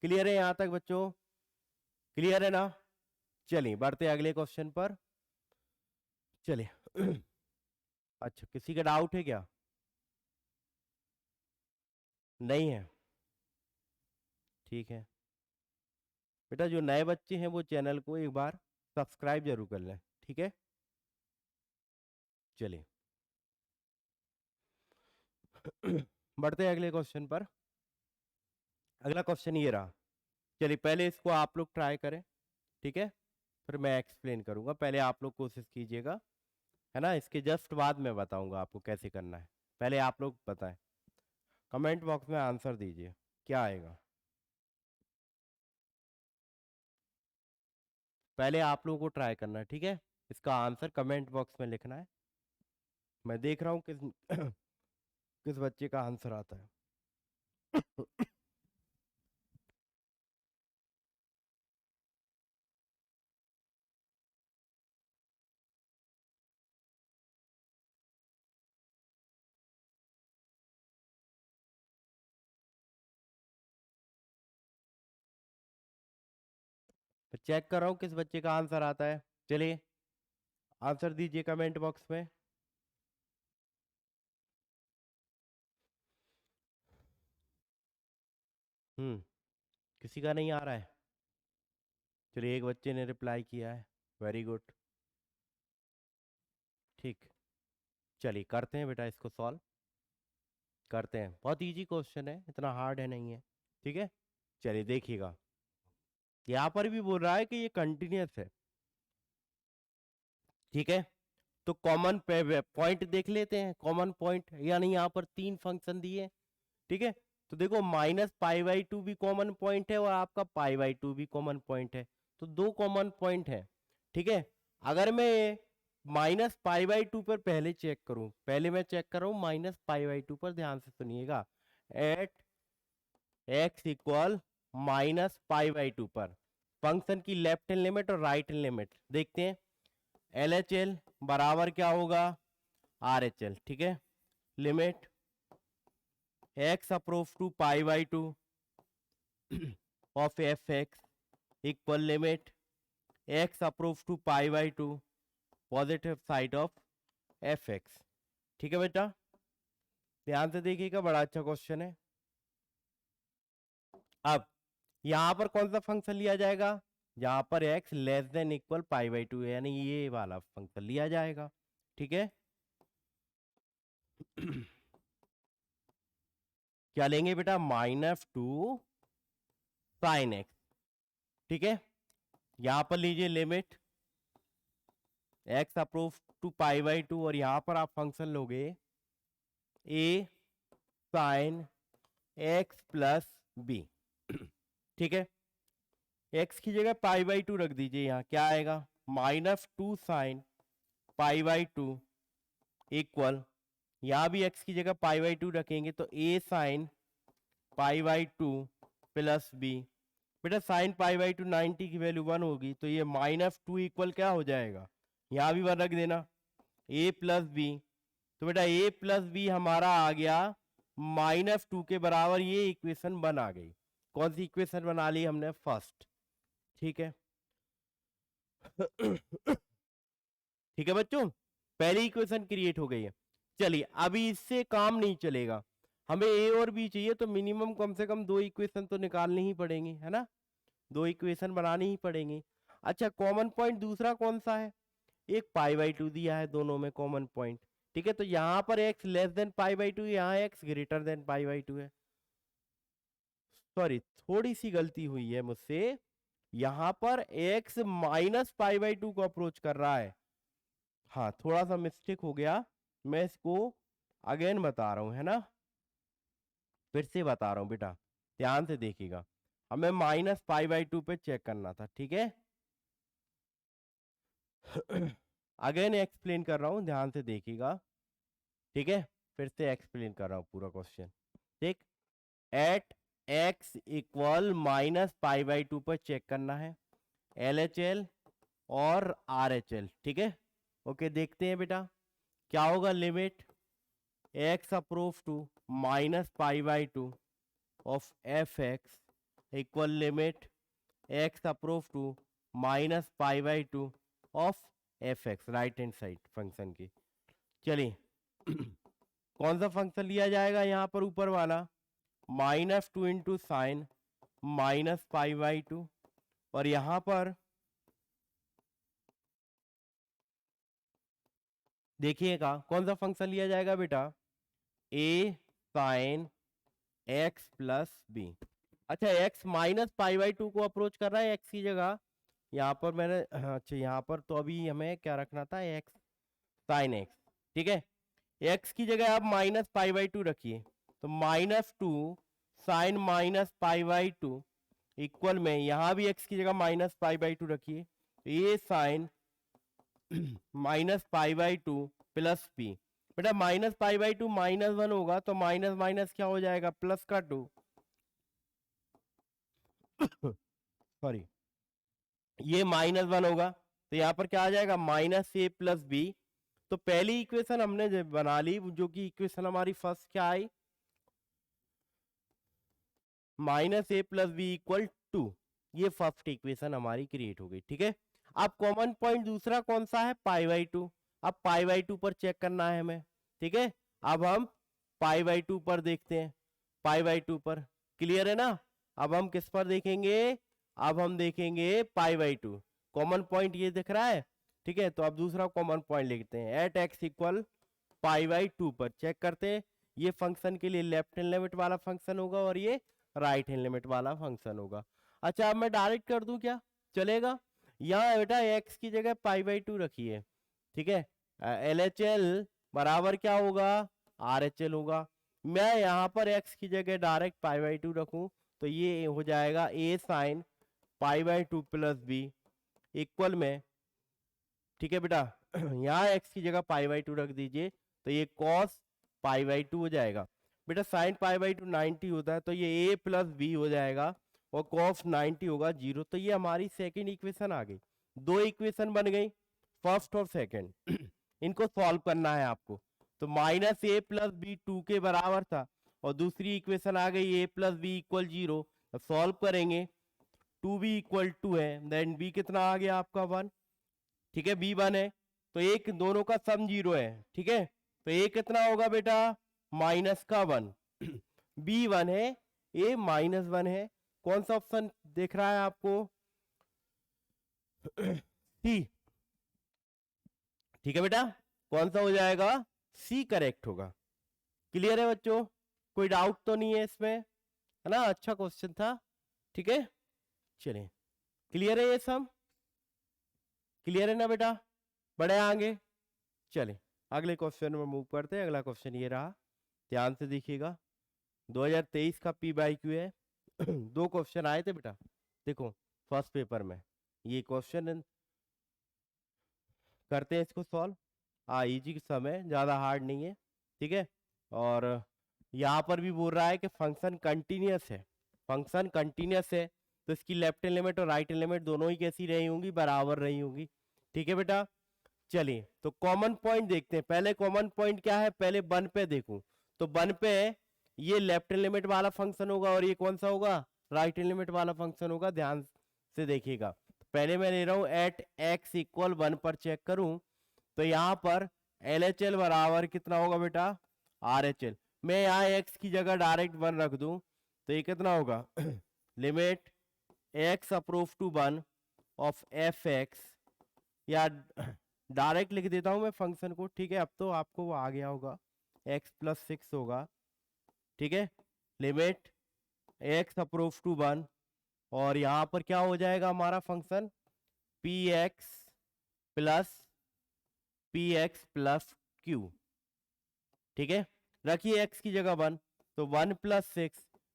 क्लियर है यहां तक बच्चों, क्लियर है ना। चलिए बढ़ते अगले क्वेश्चन पर, चलिए। अच्छा किसी का डाउट है क्या, नहीं है, ठीक है बेटा, जो नए बच्चे हैं वो चैनल को एक बार सब्सक्राइब जरूर कर लें, ठीक है। चलिए बढ़ते हैं अगले क्वेश्चन पर। अगला क्वेश्चन ये रहा, चलिए पहले इसको आप लोग ट्राई करें, ठीक है, फिर मैं एक्सप्लेन करूंगा, पहले आप लोग कोशिश कीजिएगा, है ना, इसके जस्ट बाद मैं बताऊंगा आपको कैसे करना है, पहले आप लोग बताएं, कमेंट बॉक्स में आंसर दीजिए क्या आएगा। पहले आप लोगों को ट्राई करना है, ठीक है, इसका आंसर कमेंट बॉक्स में लिखना है, मैं देख रहा हूँ किस किस बच्चे का आंसर आता है। तो चेक कर रहा हूँ किस बच्चे का आंसर आता है, चलिए आंसर दीजिए कमेंट बॉक्स में। किसी का नहीं आ रहा है, चलिए एक बच्चे ने रिप्लाई किया है, वेरी गुड, ठीक, चलिए करते हैं बेटा इसको सॉल्व, करते हैं, बहुत इजी क्वेश्चन है, इतना हार्ड है नहीं है, ठीक है। चलिए देखिएगा, यहाँ पर भी बोल रहा है कि ये कंटिन्यूअस है, ठीक है, तो कॉमन पॉइंट देख लेते हैं, कॉमन पॉइंट, यानी यहाँ पर 3 फंक्शन दिए, ठीक है, तो देखो -π/2 भी कॉमन पॉइंट है और आपका π/2 भी कॉमन पॉइंट है, तो 2 कॉमन पॉइंट है, ठीक है। अगर मैं -π/2 पर पहले चेक करूं, पहले मैं चेक कर रहा हूं -π/2 पर, ध्यान से सुनिएगा, एट x इक्वल -π/2 पर फंक्शन की लेफ्ट हैंड लिमिट और राइट हैंड लिमिट देखते हैं, LHL बराबर क्या होगा RHL, ठीक है, limit x approach to π/2 of fx equal limit x approach to π/2 positive side of fx, ठीक है बेटा, ध्यान से देखिएगा, बड़ा अच्छा क्वेश्चन है। अब यहां पर कौन सा फंक्शन लिया जाएगा, यहां पर x लेस देन इक्वल π/2 है, यानी ये वाला फंक्शन लिया जाएगा, ठीक है। क्या लेंगे बेटा, -2 sin x, ठीक है, यहां पर लीजिए लिमिट x अप्रोच टू π/2 और यहां पर आप फंक्शन लोगे a sin x plus b, ठीक है, x की जगह π/2 रख दीजिए, यहाँ क्या आएगा -2 sin π/2 इक्वल, यहाँ भी x की जगह π/2 रखेंगे तो a sin π/2 प्लस b, बेटा साइन π/2 90 की वैल्यू 1 होगी, तो ये -2 इक्वल क्या हो जाएगा, यहाँ भी 1 रख देना, a प्लस बी, तो बेटा a प्लस बी हमारा आ गया -2 के बराबर, ये इक्वेशन बना गई, कौन सी इक्वेशन बना ली हमने, फर्स्ट, ठीक है। ठीक है बच्चों, पहली इक्वेशन क्रिएट हो गई है। चलिए अभी इससे काम नहीं चलेगा, हमें ए और बी चाहिए, तो मिनिमम कम से कम 2 इक्वेशन तो निकालनी ही पड़ेंगी, है ना, 2 इक्वेशन बनानी ही पड़ेंगी। अच्छा कॉमन पॉइंट दूसरा कौन सा है, एक π/2 दिया है दोनों में कॉमन पॉइंट, ठीक है, तो यहाँ पर x less than pi by to, यहाँ x greater than pi by to है। सॉरी, थोड़ी सी गलती हुई है मुझसे, यहाँ पर x minus pi by two को अप्रोच कर रहा है। हाँ, थोड़ा सा मिस्टेक हो गया, मैं इसको अगेन बता रहा हूं, है ना, फिर से बता रहा हूं बेटा, ध्यान से देखिएगा। हमें माइनस पाई बाई टू पे चेक करना था, ठीक है। अगेन एक्सप्लेन कर रहा हूं, ध्यान से देखिएगा, ठीक है। फिर से एक्सप्लेन कर रहा हूं पूरा क्वेश्चन, ठीक। At x equal minus pi by two पर चेक करना है LHL और RHL, ठीक है। ओके, देखते हैं बेटा क्या होगा। Limit x approach to minus pi by two of f(x) equal limit x approach to minus pi by two of f(x), right hand side function की। चलिए कौन सा फंक्शन लिया जाएगा यहाँ पर, ऊपर वाला minus two into sign minus pi by to, और यहाँ पर देखिएगा कौन सा फंक्शन लिया जाएगा बेटा, a sine x plus b. अच्छा, x minus pi by two को अप्रोच कर रहा है x की जगह, यहाँ पर मैंने, अच्छा यहाँ पर तो अभी हमें क्या रखना था, x साइन x, ठीक है। x की जगह आप माइनस पाई बाई टू रखिए, तो minus two sine minus pi by two equal में यहां भी x की जगह माइनस पाई बाई टू रखिए, तो ये sine minus pi by two plus p. बेटा minus pi by two minus one होगा, तो माइनस माइनस क्या हो जाएगा, प्लस का टू। सॉरी, ये माइनस वन होगा, तो यहाँ पर क्या आ जाएगा, माइनस ए प्लस बी। तो पहली इक्वेशन हमने बना ली, जो कि इक्वेशन हमारी फर्स्ट क्या आई, minus a plus b equal two, ये फर्स्ट इक्वेशन हमारी क्रिएट हो गई, ठीक है। अब कॉमन पॉइंट दूसरा कौन सा है, पाई बाई टू। अब पाई बाई टू पर चेक करना है हमें, ठीक है। अब हम पाई बाई टू पर देखते हैं, पाई बाई टू पर, क्लियर है ना। अब हम किस पर देखेंगे, अब हम देखेंगे पाई बाई टू। कॉमन पॉइंट ये दिख रहा है, ठीक है। तो अब दूसरा कॉमन पॉइंट लिखते हैं, at x equal pi by two पर चेक करते हैं। ये फंक्शन के लिए लेफ्ट हैंड लिमिट वाला फंक्शन होगा और ये राइट हैंड लिमिट वाला फंक्शन होगा। अच्छा, अब मैं डायरेक्ट कर दूं क्या, चलेगा। यहाँ बेटा x की जगह पाई बाई टू रखिए, ठीक है। LHL बराबर क्या होगा, RHL होगा। मैं यहाँ पर x की जगह डायरेक्ट पाई बाई टू रखूं, तो ये हो जाएगा a sine pi by two plus b equal में, ठीक है बेटा। यहाँ x की जगह पाई बाई टू रख दीजिए, तो ये cos पाई बाई टू हो जाएगा। बेटा साइन पाई बाई टू 90 होता है, तो ये a प्लस बी हो जाएगा, और कॉस 90 होगा 0। तो ये हमारी सेकंड इक्वेशन आ गई, दो इक्वेशन बन गई, फर्स्ट और सेकंड। इनको सॉल्व करना है आपको। तो minus a plus b two के बराबर था, और दूसरी इक्वेशन आ गई a plus b equal 0। Solve करेंगे, टू बी इक्वल टू है, देन बी कितना आ गया आपका 1, ठीक है। बी 1 है, तो एक दोनों का सम 0 है, ठीक है। तो ए कितना होगा बेटा, माइनस का 1। बी 1 है, ए माइनस 1 है। कौन सा ऑप्शन दिख रहा है आपको, सी, ठीक है बेटा। कौन सा हो जाएगा, सी करेक्ट होगा। क्लियर है बच्चों, कोई डाउट तो नहीं है इसमें, है ना। अच्छा क्वेश्चन था, ठीक है। चलिए, क्लियर है ये सब, क्लियर है ना बेटा, बढ़े आगे। चलिए अगले क्वेश्चन में मूव करते हैं। अगला क्वेश्चन ये रहा, ध्यान से देखिएगा। 2023 का पी बाई क्यू है। दो क्वेश्चन आए थे बेटा, देखो फर्स्ट पेपर में। ये क्वेश्चन करते हैं इसको सॉल्व, इजी समय, ज़्यादा हार्ड नहीं है, ठीक है। और यहाँ पर भी बोल रहा है कि फंक्शन कंटिन्यूस है, फंक्शन कंटिन्यूस है, तो इसकी लेफ्ट हैंड लिमिट और राइट हैंड लिमिट दोनों ही कैसी रही होंगी, बराबर रही होंगी, ठीक है बेटा। चलिए तो कॉमन पॉइंट देखते हैं। पहले कॉमन पॉइंट क्या है, पहले 1 पे देखूं, तो 1 पे ये लेफ्ट हैंड लिमिट वाला फंक्शन होगा, और ये कौन सा होगा, राइट हैंड लिमिट वाला फंक्शन होगा। ध्यान से देखिएगा, पहले मैं ले रहा हूं एट एक्स इक्वल 1 पर चेक करूं, तो यहाँ पर LHL बराबर कितना होगा बेटा, RHL। मैं यहाँ x की जगह डायरेक्ट 1 रख दूं, तो ये कितना होगा, limit x approach to 1 of f(x), या डायरेक्ट लिख देता हूं मैं फंक्शन को, ठीक है। अब तो आपको वो आ गया होगा, x+6 होगा, ठीक है। लिमिट x अप्रोच टू 1, और यहाँ पर क्या हो जाएगा हमारा function, p x plus q, ठीक है। रखिए x की जगह 1, तो 1+6,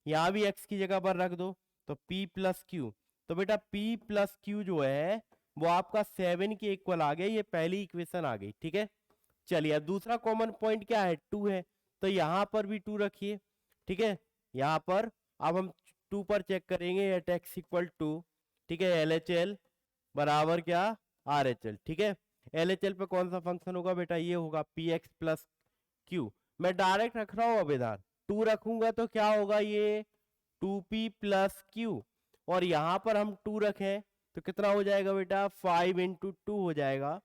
यहाँ भी x की जगह पर रख दो, तो p+q। तो बेटा p+q जो है वो आपका 7 के इक्वल आ गया, ये पहली इक्वेशन आ गई, ठीक है। चलिए अब दूसरा कॉमन पॉइंट क्या है, 2 है, तो यहां पर भी 2 रखिए, ठीक है। यहां पर अब हम 2 पर चेक करेंगे, एट x=2, ठीक है। LHL बराबर क्या, RHL, ठीक है। LHL पे कौन सा फंक्शन होगा बेटा, ये होगा px+q। मैं डायरेक्ट रख रहा हूं अब इधर, 2 रखूंगा तो क्या होगा, ये 2p+q, और यहां पर हम 2 रखें तो कितना हो जाएगा बेटा, 5 × 2 हो जाएगा।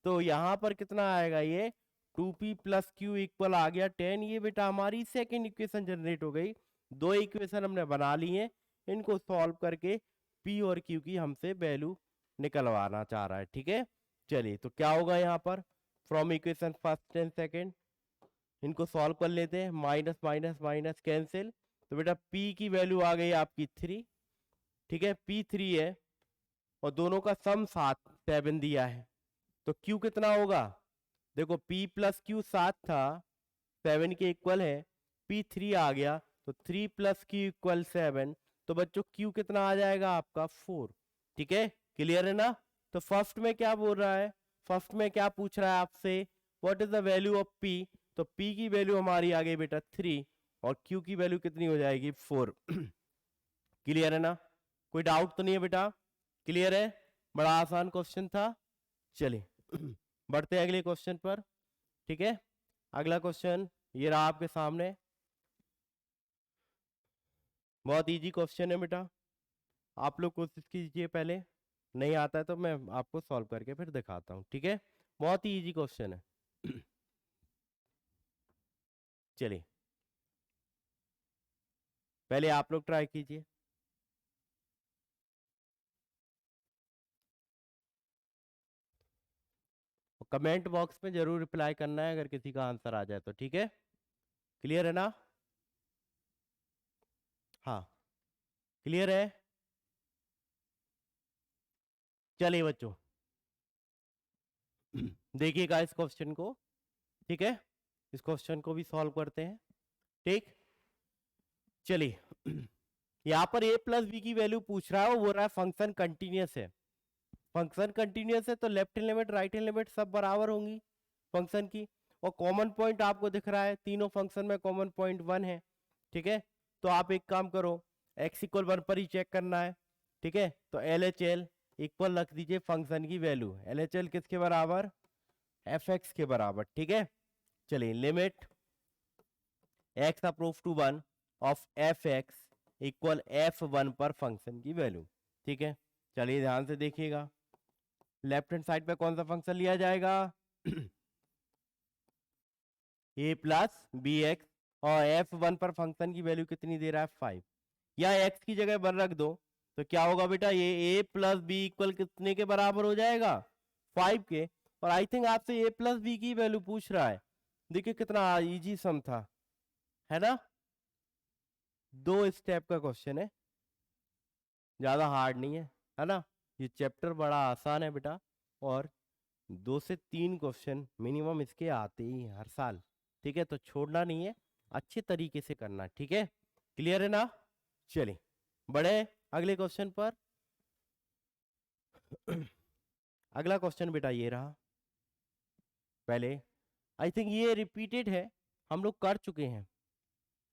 तो यहां पर कितना आएगा, ये 2p+q इक्वल आ गया 10। ये बेटा हमारी सेकंड इक्वेशन जनरेट हो गई। दो इक्वेशन हमने बना ली हैं, इनको सॉल्व करके p और q की हमसे वैल्यू निकलवाना चाह रहा है, ठीक है। चलिए तो क्या होगा यहाँ पर, from equation first and second, इनको सॉल्व कर लेते हैं, माइनस माइनस माइनस कैंसिल। तो बेटा p की वैल्यू आ गई आपकी 3, ठीक है। p 3 है, और दोनों का सम 7 दिया है, तो q कितना होगा, देखो p+q 7 था, 7 के इक्वल है, p 3 आ गया, तो 3+q = 7, तो बच्चों q कितना आ जाएगा आपका 4, ठीक है। क्लियर है ना। तो फर्स्ट में क्या बोल रहा है, फर्स्ट में क्या पूछ रहा है आपसे, what is the value of p, तो p की वैल्यू हमारी आ गई बेटा 3, और q की वैल्यू कितनी हो जाएगी 4। क्लियर है ना, कोई डाउट तो नहीं है बेटा, क्लियर है, बड़ा आसान क्वेश्चन था। चलिए बढ़ते हैं अगले क्वेश्चन पर, ठीक है। अगला क्वेश्चन ये रहा आपके सामने, बहुत इजी क्वेश्चन है बेटा, आप लोग कोशिश कीजिए, पहले नहीं आता है तो मैं आपको सॉल्व करके फिर दिखाता हूँ, ठीक है। बहुत ही इजी क्वेश्चन है। चलिए पहले आप लोग ट्राई कीजिए। कमेंट बॉक्स में जरूर रिप्लाई करना है अगर किसी का आंसर आ जाए तो, ठीक है। क्लियर है ना, हाँ क्लियर है। चलिए बच्चों देखिएगा इस क्वेश्चन को, ठीक है। इस क्वेश्चन को भी सॉल्व करते हैं, ठीक। चलिए यहाँ पर a+b की वैल्यू पूछ रहा है, वो बोल रहा है फंक्शन कंटिन्यूअस है। फंक्शन कंटिन्यूअस है तो left hand limit right hand limit सब बराबर होंगी फंक्शन की, और कॉमन पॉइंट आपको दिख रहा है, तीनों फंक्शन में कॉमन पॉइंट 1 है, ठीक है। तो आप एक काम करो, x=1 पर ही चेक करना है, ठीक है। तो LHL इक्वल रख दीजिए फंक्शन की वैल्यू, LHL किसके बराबर, fx के बराबर, ठीक है। चलिए limit x approach to 1 of fx equal f1 पर फंक्शन की वैल्यू, ठीक है। चलिए ध्यान से देखिएगा, लेफ्ट हैंड साइड पे कौन सा फंक्शन लिया जाएगा, a+bx, और f1 पर फंक्शन की वैल्यू कितनी दे रहा है 5, या x की जगह 1 रख दो, तो क्या होगा बेटा, ये a+b इक्वल कितने के बराबर हो जाएगा 5 के। और आई थिंक आपसे a+b की वैल्यू पूछ रहा है, देखिए कितना इजी सम था, है ना। 2 स्टेप का क्वेश्चन है, ज्यादा हार्ड नहीं है ना। ये चैप्टर बड़ा आसान है बेटा, और 2 से 3 क्वेश्चन मिनिमम इसके आते ही हैं हर साल, ठीक है। तो छोड़ना नहीं है, अच्छे तरीके से करना, ठीक है। क्लियर है ना। चलिए बढ़े अगले क्वेश्चन पर। अगला क्वेश्चन बेटा ये रहा, पहले आई थिंक ये रिपीटेड है, हम लोग कर चुके हैं,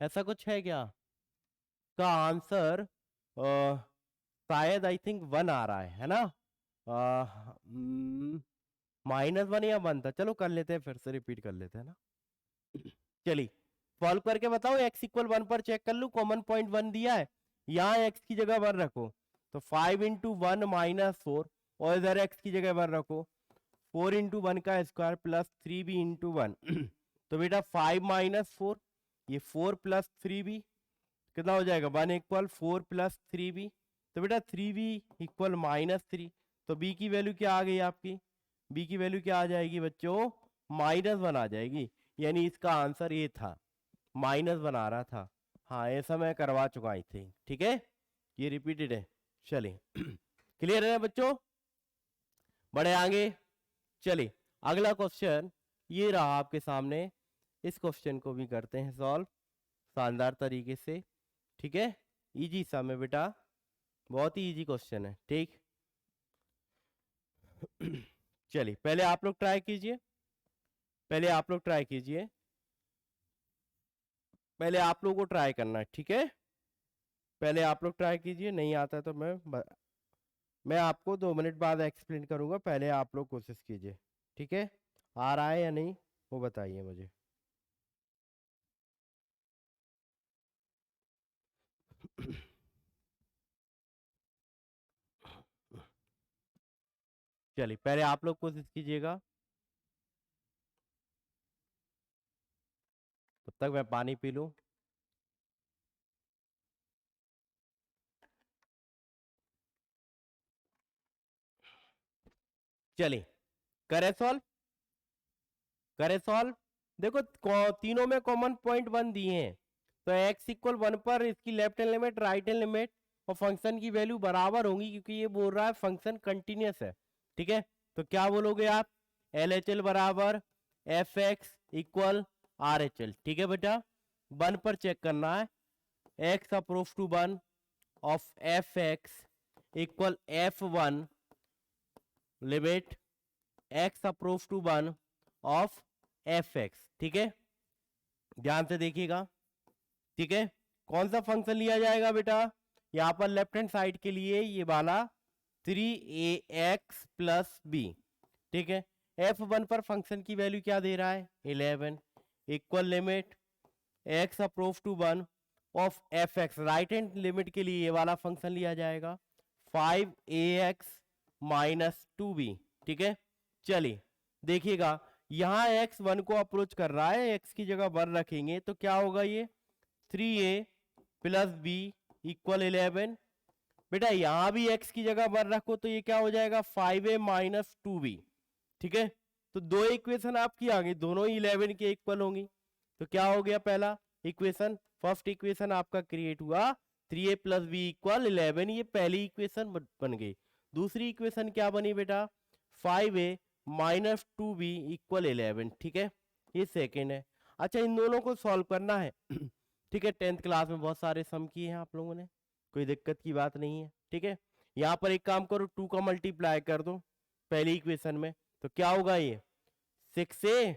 ऐसा कुछ है क्या, का आंसर शायद आई थिंक 1 आ रहा है ना, -1 या 1 था, चलो कर लेते हैं, फिर से रिपीट कर लेते हैं ना। चलिए सॉल्व करके बताओ, x=1 पर चेक कर लूं, कॉमन पॉइंट 1 दिया है, यहाँ x की जगह 1 रखो, तो 5 × 1 -4, और इधर x की जगह 1 रखो, 4 × 1 का स्क्वायर प्लस 3b × 1। तो बेटा 5 - 4, ये 4 + 3b कितना हो जाएगा 1 = 4 + 3b, तो बेटा 3b = -3, तो b की वैल्यू क्या आ गई आपकी बी की वैल्यू क्या आ जाएगी बच्चों, -1 आ जाएगी। यानी इसका आंसर ये था, -1 आ रहा था। हाँ ऐसा मैं करवा चुका आई थिंक, ठीक है, ये रिपीटेड है। चलिए क्लियर है बच्चों, बड़े आगे। चलिए अगला क्वेश्चन ये रहा आपके सामने। इस क्वेश्चन को भी करते हैं सॉल्व शानदार तरीके से, ठीक है। इजी सा में बेटा, बहुत ही इजी क्वेश्चन है, ठीक। चलिए पहले आप लोग ट्राई कीजिए, पहले आप लोग ट्राई कीजिए, पहले आप लोगों को ट्राई करना है, ठीक है। पहले आप लोग ट्राई कीजिए, नहीं आता है तो मैं आपको 2 मिनट बाद एक्सप्लेन करूंगा, पहले आप लोग कोशिश कीजिए, ठीक है। आ रहा है या नहीं वो बताइए मुझे। चलिए पहले आप लोग कोशिश कीजिएगा, तब तक मैं पानी पी लूं। चलिए करें सॉल्व, करें सॉल्व। देखो तीनों में कॉमन पॉइंट 1 दिए हैं, तो x इक्वल 1 पर इसकी left hand limit right hand limit और फंक्शन की वैल्यू बराबर होंगी, क्योंकि ये बोल रहा है फंक्शन कंटिन्यूअस है, ठीक है। तो क्या बोलोगे आप, LHL बराबर fx इक्वल RHL, ठीक है बेटा। 1 पर चेक करना है, x approach to 1 of fx equal f1 limit x approach to 1 of fx, ठीक है। ध्यान से देखिएगा, ठीक है। कौन सा फंक्शन लिया जाएगा बेटा, यहां पर लेफ्ट हैंड साइड के लिए ये वाला 3ax प्लस बी, ठीक है। f1 पर फंक्शन की वैल्यू क्या दे रहा है, 11 equal limit x approach to 1 of fx, right hand limit के लिए ये वाला फंक्शन लिया जाएगा 5ax माइनस 2b, ठीक है। चलिए देखिएगा, यहां x 1 को अप्रोच कर रहा है, x की जगह 1 रखेंगे तो क्या होगा, ये 3a प्लस बी इक्वल 11। बेटा यहां भी x की जगह 1 रखो तो ये क्या हो जाएगा, 5a माइनस 2b, ठीक है। तो दो इक्वेशन आपकी आ गई, दोनों ही 11 के इक्वल होंगी। तो क्या हो गया, पहला इक्वेशन, फर्स्ट इक्वेशन आपका क्रिएट हुआ, 3a प्लस बी इक्वल 11, ये पहली इक्वेशन बन गई। दूसरी इक्वेशन क्या बनी बेटा, 5a माइनस 2b इक्वल 11, ठीक है, ये सेकेंड है। अच्छा इन दोनों को सॉल्व करना है, ठीक है। 10th क्लास में बहुत सारे सम किए हैं आप लोगों ने, कोई दिक्कत की बात नहीं है, ठीक है। यहाँ पर एक काम करो, 2 का मल्टीप्लाई कर दो पहली इक्वेशन में, तो क्या होगा, ये 6a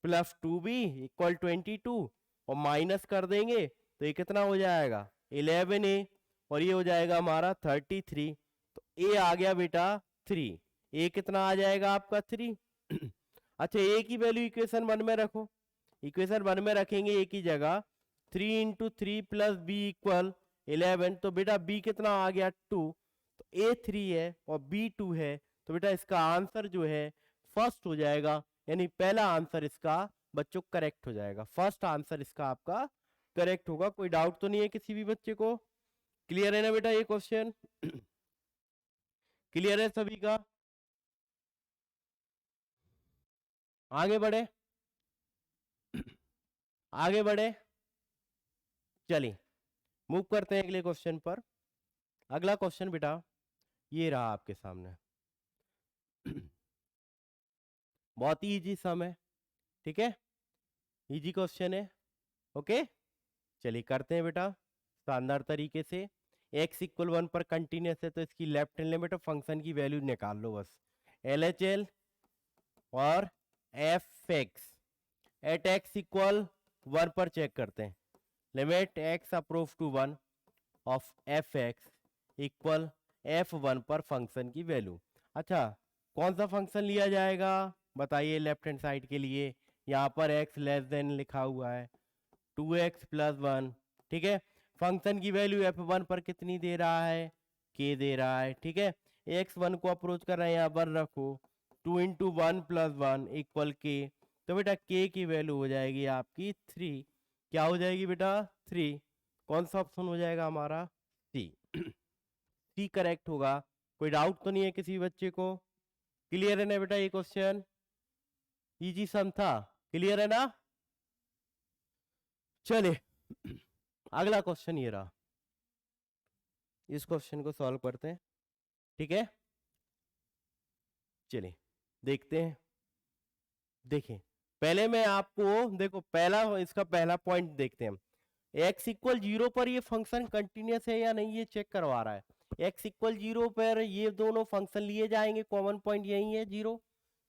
प्लस 2b इक्वल 22, और माइनस कर देंगे तो ये कितना हो जाएगा, 11a, और ये हो जाएगा हमारा 33। तो a आ गया बेटा 3, a कितना आ जाएगा आपका 3। अच्छा a की वैल्यू इक्वेशन 1 में रखो, इक्वेशन 1 में रखेंगे a की जगह, 3 इंटू 3 प्लस बी इक्वल 11, तो बेटा b कितना आ गया 2, तो a 3 है और b 2 है, तो बेटा इसका आंसर जो है फर्स्ट हो जाएगा, यानी पहला आंसर इसका बच्चों करेक्ट हो जाएगा, फर्स्ट आंसर इसका आपका करेक्ट होगा। कोई डाउट तो नहीं है किसी भी बच्चे को, क्लियर है ना बेटा ये क्वेश्चन, क्लियर है सभी का, आगे बढ़े, आगे बढ़े। चलिए मूव करते हैं अगले क्वेश्चन पर। अगला क्वेश्चन बेटा ये रहा आपके सामने, बहुत ही इजी सम है, ठीक है, इजी क्वेश्चन है, ओके। चलिए करते हैं बेटा शानदार तरीके से। x इक्वल 1 पर कंटिन्यूस है तो इसकी लेफ्ट हैंड लिमिट और फंक्शन की वैल्यू निकाल लो बस, LHL और fx एट x इक्वल 1 पर चेक करते हैं, limit x approach to 1 of fx equal f1 पर फंक्शन की वैल्यू। अच्छा कौन सा फंक्शन लिया जाएगा बताइए, लेफ्ट हैंड साइड के लिए यहाँ पर x लेस देन लिखा हुआ है 2x प्लस 1, ठीक है। फंक्शन की वैल्यू f1 पर कितनी दे रहा है, k दे रहा है, ठीक है। x1 को अप्रोच कर रहे हैं, यहाँ पर रखो 2 इंटू 1 प्लस 1 इक्वल k, तो बेटा k की वैल्यू हो जाएगी आपकी 3, क्या हो जाएगी बेटा 3, कौन सा ऑप्शन हो जाएगा हमारा सी, सी करेक्ट होगा। कोई डाउट तो नहीं है किसी बच्चे को, क्लियर है ना बेटा? ये क्वेश्चन इजी सम था, क्लियर है ना? चलिए अगला क्वेश्चन ये रहा, इस क्वेश्चन को सॉल्व करते हैं, ठीक है? चलिए देखते हैं। देखिए पहले मैं आपको देखो पहला इसका पहला पॉइंट देखते हैं। x इक्वल 0 पर ये फंक्शन कंटिन्यूस है या नहीं ये चेक करवा रहा है। x इक्वल 0 पर ये दोनों फंक्शन लिए जाएंगे, कॉमन पॉइंट यही है 0।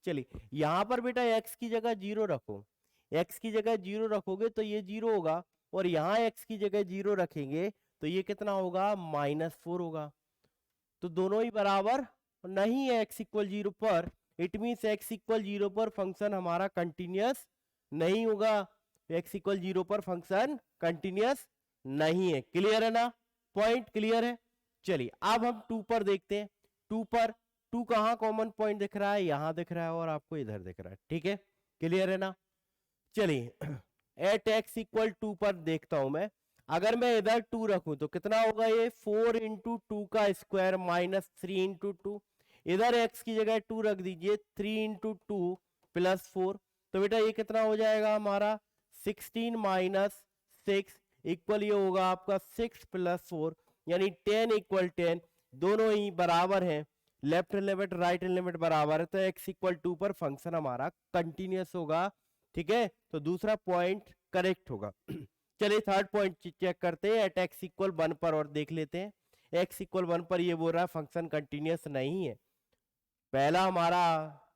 चलिए यहां पर बेटा x की जगह 0 रखो, x की जगह 0 रखोगे तो ये 0 होगा, और यहाँ x की जगह 0 रखेंगे तो ये कितना होगा, -4 होगा। तो दोनों ही बराबर नहीं है x इक्वल 0 पर, इट मीन्स x इक्वल 0 पर फंक्शन हमारा कंटिन्यूस नहीं होगा, x इक्वल 0 पर फंक्शन कंटिन्यूस नहीं है। क्लियर है ना? पॉइंट क्लियर है? चलिए अब हम 2 पर देखते हैं। 2 पर 2 कहाँ कॉमन पॉइंट दिख रहा है, यहां दिख रहा है और आपको इधर दिख रहा है, ठीक है? क्लियर है ना? चलिए एट x इक्वल 2 पर देखता हूं मैं, अगर मैं इधर 2 रखूं तो कितना होगा, ये 4 इंटू 2 का स्क्वायर -3 इंटू 2, इधर x की जगह 2 रख दीजिए, 3 इंटू 2 प्लस 4, तो बेटा ये कितना हो जाएगा हमारा 16 माइनस 6 इक्वल ये होगा आपका 6 प्लस 4, यानी 10 इक्वल 10, दोनों ही बराबर हैं, लेफ्ट लिमिट राइट लिमिट बराबर है, तो x इक्वल 2 पर फंक्शन हमारा कंटिन्यूस होगा, ठीक है? तो दूसरा पॉइंट करेक्ट होगा। चलिए थर्ड पॉइंट चेक करते हैं एट x इक्वल 1 पर, और देख लेते हैं x इक्वल 1 पर ये बोल रहा है फंक्शन कंटिन्यूस नहीं है। पहला हमारा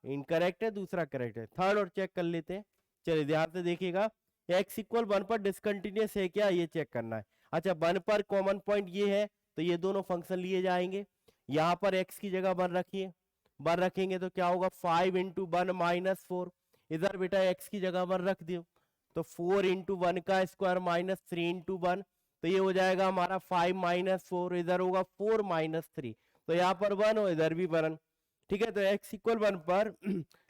इनकरेक्ट है, दूसरा करेक्ट है, थर्ड और चेक कर लेते हैं। चलिए ध्यान से देखिएगा, x इक्वल 1 पर डिसकंटिन्यूस है क्या, ये चेक करना है। अच्छा 1 पर कॉमन पॉइंट ये है, तो ये दोनों फंक्शन लिए जाएंगे, यहाँ पर x की जगह 1 रखिए, 1 रखेंगे तो क्या होगा 5 इंटू 1 -4, इधर बेटा x की जगह 1 रख दियो, तो 4 इंटू 1 का स्क्वायर -3 इंटू 1, तो ये हो जाएगा हमारा 5 -4, इधर होगा 4 -3, तो यहाँ पर 1 और इधर भी 1, ठीक है? तो x इक्वल 1 पर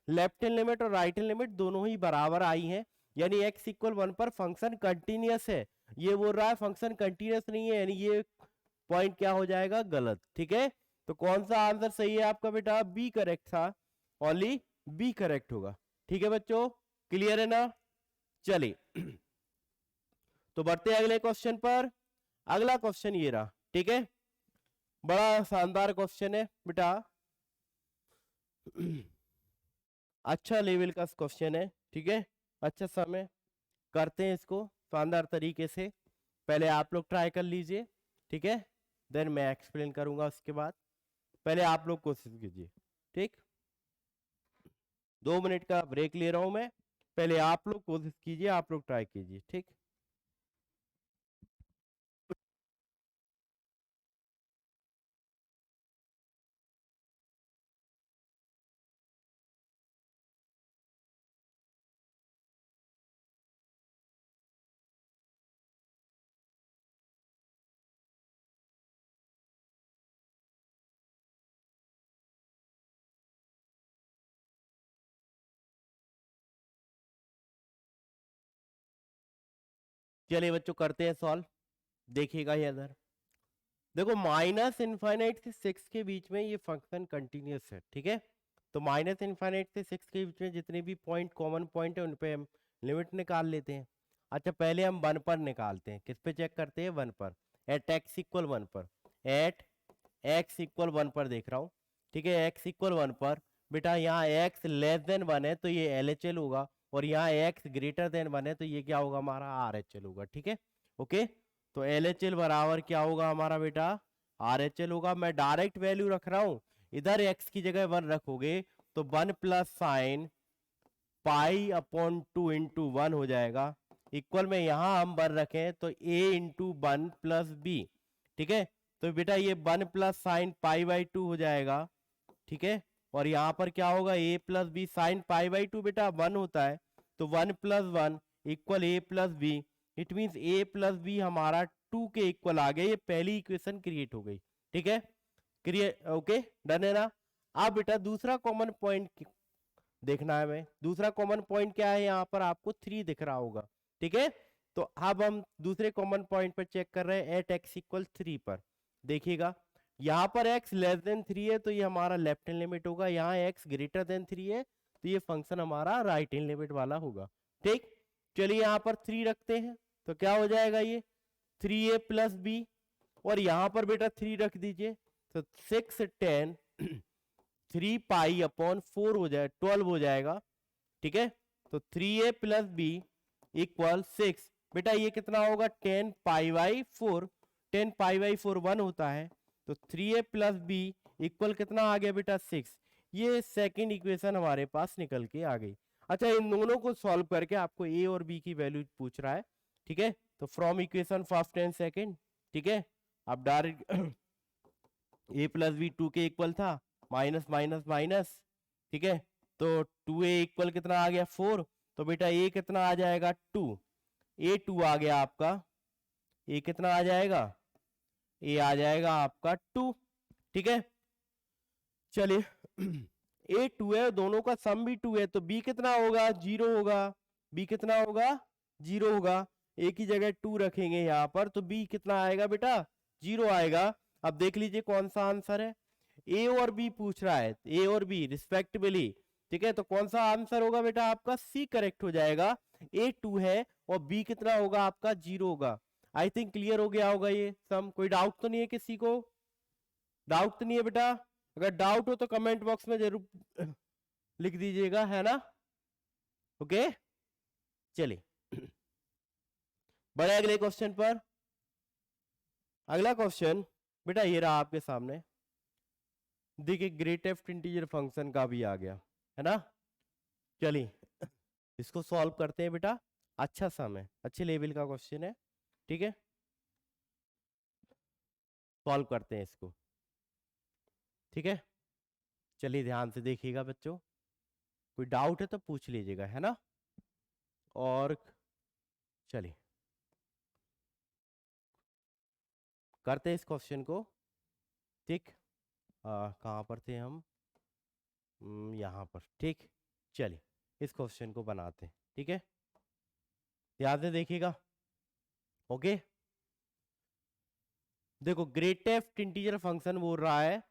लेफ्ट हैंड लिमिट और राइट हैंड लिमिट दोनों ही बराबर आई हैं, यानी x इक्वल 1 पर फंक्शन कंटिन्यूस है। ये बोल रहा है फंक्शन कंटिन्यूस नहीं है, यानी ये पॉइंट क्या हो जाएगा, गलत, ठीक है? तो कौन सा आंसर सही है आपका बेटा, बी करेक्ट था, ओनली बी करेक्ट होगा, ठीक है बच्चों? क्लियर है ना? चलिए तो बढ़ते हैं अगले क्वेश्चन पर। अगला क्वेश्चन ये रहा, ठीक है? बड़ा शानदार क्वेश्चन है बेटा, अच्छा लेवल का क्वेश्चन है, ठीक है? अच्छा समय करते हैं इसको शानदार तरीके से, पहले आप लोग ट्राई कर लीजिए, ठीक है? देन मैं एक्सप्लेन करूंगा उसके बाद, पहले आप लोग कोशिश कीजिए, ठीक? 2 मिनट का ब्रेक ले रहा हूं मैं, पहले आप लोग कोशिश कीजिए, आप लोग ट्राई कीजिए, ठीक? चलिए बच्चों करते हैं सॉल्व, देखिएगा ये इधर देखो, माइनस इनफाइनाइट से 6 के बीच में ये फंक्शन कंटिन्यूस है, ठीक है? तो माइनस इनफाइनाइट से 6 के बीच में जितने भी पॉइंट कॉमन पॉइंट है उन पे हम लिमिट निकाल लेते हैं। अच्छा पहले हम 1 पर निकालते हैं, किस पे चेक करते हैं, 1 पर, एट एक्स इक्वल 1 पर, एट एक्स इक्वल 1 पर देख रहा हूँ, ठीक है? एक्स इक्वल 1 पर बेटा यहाँ एक्स लेस देन 1 है तो ये LHL होगा, और यहाँ एक्स ग्रेटर देन 1 है तो ये क्या होगा हमारा RHL होगा, ठीक है? ओके, तो LHL बराबर क्या होगा हमारा बेटा, RHL होगा। मैं डायरेक्ट वैल्यू रख रहा हूं, इधर x की जगह 1 रखोगे तो 1 plus sine pi upon 2 into 1 हो जाएगा, इक्वल में यहां हम 1 रखें तो a इंटू 1 प्लस बी, ठीक है? तो बेटा ये 1 प्लस साइन पाई बाई 2 हो जाएगा, ठीक है? और यहाँ पर क्या होगा, a plus b, sine pi by 2 बेटा 1 होता है, तो 1 plus 1 equal a plus b, it means a plus b हमारा 2 के इक्वल आ गया, ये पहली इक्वेशन क्रिएट हो गई, ठीक है? क्रिएट, ओके डन है ना? अब बेटा दूसरा कॉमन पॉइंट देखना है, मैं दूसरा कॉमन पॉइंट क्या है, यहाँ पर आपको 3 दिख रहा होगा, ठीक है? तो अब हम दूसरे कॉमन पॉइंट पर चेक कर रहे हैं एट एक्स इक्वल 3 पर, देखिएगा यहाँ पर x लेस देन 3 है तो ये हमारा लेफ्ट हैंड लिमिट होगा, यहाँ x ग्रेटर देन 3 है तो ये फंक्शन हमारा राइट हैंड लिमिट वाला होगा। ठीक, चलिए यहाँ पर 3 रखते हैं तो क्या हो जाएगा ये 3a प्लस बी, और यहाँ पर बेटा 3 रख दीजिए तो 6 10 3 पाई अपॉन 4 हो जाए 12 हो जाएगा। ठीक है, तो 3a प्लस बी इक्वल 6, बेटा ये कितना होगा 10 पाई बाई 4, 10 पाई बाई 4 1 होता है, तो 3a प्लस बी इक्वल कितना आ गया बेटा 6। ये सेकंड इक्वेशन हमारे पास निकल के आ गई। अच्छा, इन दोनों को सॉल्व करके आपको a और b की वैल्यू पूछ रहा है। ठीक है, तो from equation first and second, ठीक है, आप डायरेक्ट a प्लस बी 2 के इक्वल था, माइनस माइनस माइनस, ठीक है, तो 2a इक्वल कितना आ गया 4, तो बेटा a कितना आ जाएगा 2, a 2 आ गया आपका, a कितना आ जाएगा, a आ जाएगा आपका 2। ठीक है, चलिए a 2 है, दोनों का सम भी 2 है, तो b कितना होगा 0 होगा, b कितना होगा 0 होगा, a की जगह 2 रखेंगे यहाँ पर तो b कितना आएगा बेटा 0 आएगा। अब देख लीजिए कौन सा आंसर है, a और b पूछ रहा है, a और b रिस्पेक्टिवली। ठीक है, तो कौन सा आंसर होगा बेटा आपका c करेक्ट हो जाएगा, a 2 है और b कितना होगा आपका 0 होगा। आई थिंक क्लियर हो गया होगा ये सम, कोई डाउट तो नहीं है किसी को, डाउट तो नहीं है बेटा, अगर डाउट हो तो कमेंट बॉक्स में जरूर लिख दीजिएगा, है ना। ओके, चलिए बढ़े अगले क्वेश्चन पर। अगला क्वेश्चन बेटा ये रहा आपके सामने, देखिए ग्रेटेस्ट इंटीजर फंक्शन का भी आ गया है ना। चलिए इसको सॉल्व करते हैं बेटा, अच्छा सम है, अच्छे लेवल का क्वेश्चन है। ठीक है, सॉल्व करते हैं इसको। ठीक है, चलिए ध्यान से देखिएगा बच्चों, कोई डाउट है तो पूछ लीजिएगा, है ना। और चलिए करते हैं इस क्वेश्चन को। ठीक, कहाँ पर थे हम, यहाँ पर। ठीक, चलिए इस क्वेश्चन को बनाते हैं। ठीक है, ध्यान से देखिएगा। ओके, देखो ग्रेटेस्ट इंटीजर फंक्शन बोल रहा है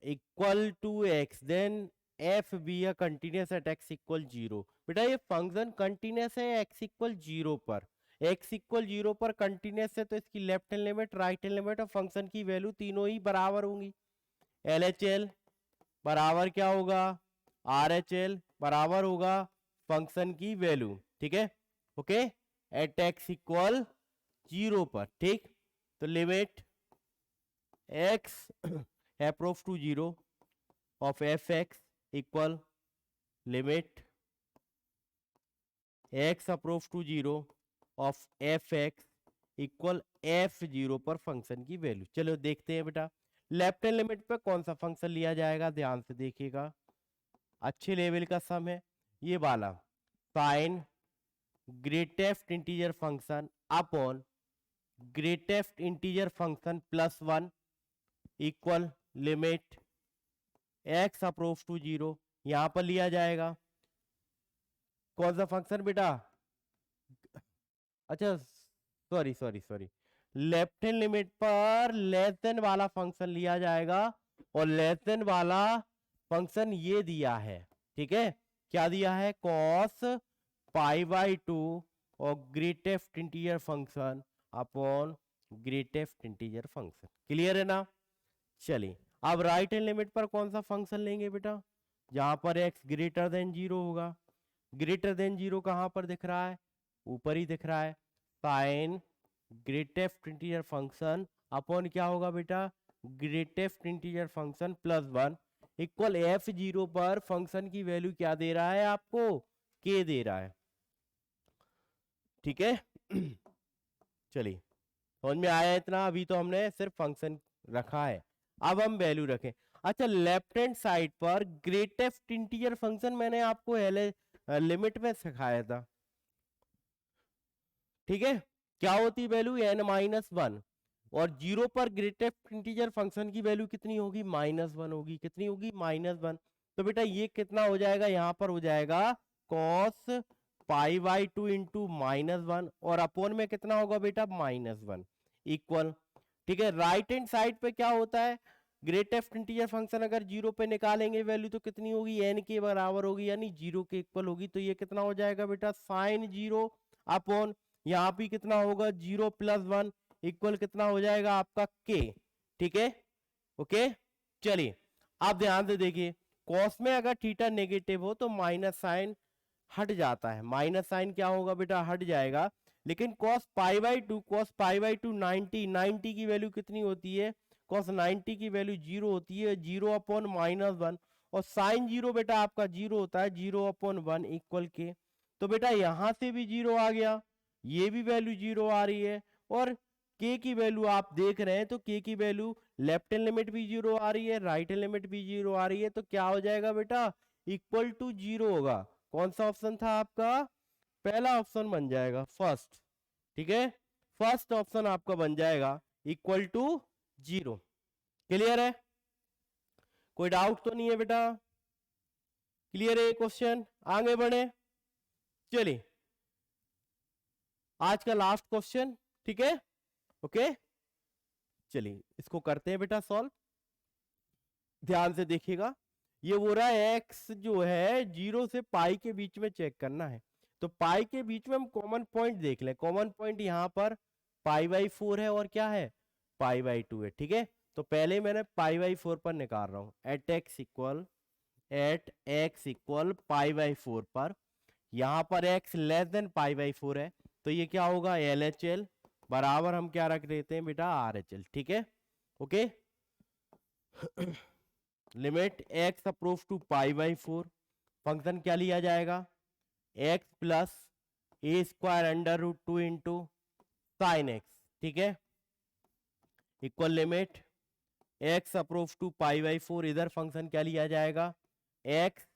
equal to x, then f be a continuous at x equal 0। बेटा ये फंक्शन कंटिन्यूअस है एक्स इक्वल 0 पर, एक्स इक्वल 0 पर कंटिन्यूअस है तो इसकी left hand limit right hand limit और फंक्शन की वैल्यू तीनों ही बराबर होंगी। एल एच एल बराबर क्या होगा, आर एच एल बराबर होगा फंक्शन की वैल्यू। ठीक है, ओके, एट एक्स इक्वल 0 पर। ठीक, तो limit x approach to 0 of fx equal limit x approach to 0 of fx equal f0 पर फंक्शन की वैल्यू। चलो देखते हैं बेटा लेफ्ट हैंड लिमिट पे कौन सा फंक्शन लिया जाएगा, ध्यान से देखिएगा, अच्छे लेवल का सम है ये वाला। Fine greatest integer function upon greatest integer function plus 1 equal limit x approach to 0, यहां पर लिया जाएगा कौन सा फंक्शन बेटा, अच्छा sorry sorry sorry, left hand limit पर लेस देन वाला फंक्शन लिया जाएगा, और लेस देन वाला फंक्शन ये दिया है। ठीक है, क्या दिया है, cos पाई बाई 2 और greatest integer function upon greatest integer function. Clear है ना। चलिए अब राइट हैंड लिमिट पर कौन सा फंक्शन लेंगे बेटा, जहां पर x ग्रेटर देन 0 होगा, ग्रेटर देन 0 कहां पर दिख रहा है, ऊपर ही दिख रहा है, sine greatest integer function upon क्या होगा बेटा greatest integer function plus 1 equal f0 पर फंक्शन की वैल्यू क्या दे रहा है आपको, k दे रहा है। ठीक है चलिए समझ में आया इतना, अभी तो हमने सिर्फ फंक्शन रखा है, अब हम वैल्यू रखें। अच्छा लेफ्ट हैंड साइड पर ग्रेटेस्ट इंटीजर फंक्शन मैंने आपको लिमिट में सिखाया था। ठीक है, क्या होती वैल्यू n-1, और 0 पर ग्रेटेस्ट इंटीजर फंक्शन की वैल्यू कितनी होगी -1 होगी, कितनी होगी -1। तो बेटा ये कितना हो जाएगा, यहां पर हो जाएगा cos पाई बाई 2 इंटू -1, और अपोन में कितना होगा बेटा -1 इक्वल ठीक है। राइट हैंड साइड पे क्या होता है, ग्रेटेस्ट इंटीजर फंक्शन अगर जीरो पे निकालेंगे वैल्यू तो कितनी होगी, एन के बराबर होगी, यानी जीरो के इक्वल होगी। तो ये कितना हो जाएगा बेटा, साइन जीरो अपॉन यहाँ भी कितना होगा, जीरो प्लस वन इक्वल कितना हो जाएगा आपका के। ठीक है, ओके। चलिए आप ध्यान से देखिए, कॉस में अगर थीटा नेगेटिव हो तो माइनस साइन हट जाता है, माइनस साइन क्या होगा बेटा, हट जाएगा। लेकिन cos pi by to, cos pi by to 90, 90 की वैल्यू कितनी होती है, cos 90 की वैल्यू जीरो होती है, जीरो अपॉन माइनस वन। और साइन जीरो बेटा आपका जीरो होता है, जीरो अपॉन वन इक्वल के। तो बेटा यहां से भी जीरो आ गया, ये भी वैल्यू जीरो आ रही है, और के की वैल्यू आप देख रहे हैं तो के की वैल्यू लेफ्ट हैंड लिमिट भी जीरो आ रही है, राइट हैंड लिमिट भी जीरो आ रही है। तो क्या हो जाएगा बेटा, इक्वल टू जीरो होगा। कौन सा ऑप्शन था आपका, पहला ऑप्शन बन जाएगा, फर्स्ट। ठीक है, फर्स्ट ऑप्शन आपका बन जाएगा इक्वल टू जीरो। क्लियर है, कोई डाउट तो नहीं है बेटा, क्लियर है क्वेश्चन, आगे बढ़े। चलिए आज का लास्ट क्वेश्चन, ठीक है, ओके। चलिए इसको करते हैं बेटा सॉल्व, ध्यान से देखिएगा। ये हो रहा है एक्स जो है जीरो से पाई के बीच में चेक करना है। तो पाई के बीच में हम कॉमन पॉइंट देख लें, कॉमन पॉइंट यहाँ पर पाई बाई फोर है और क्या है, पाई बाई टू है। ठीक है, तो पहले मैंने पाई बाई फोर पर निकाल रहा हूं, at x equal pi by four पर, यहाँ पर x less than pi by four है, तो ये क्या होगा, एल एच एल बराबर हम क्या रख देते हैं बेटा, आर एच एल। ठीक है, okay. Limit x approach to pi by four, function क्या लिया जाएगा, x plus a square under root two into sine x. ठीक है, equal limit x approach to pi by four, इधर फंक्शन क्या लिया जाएगा, x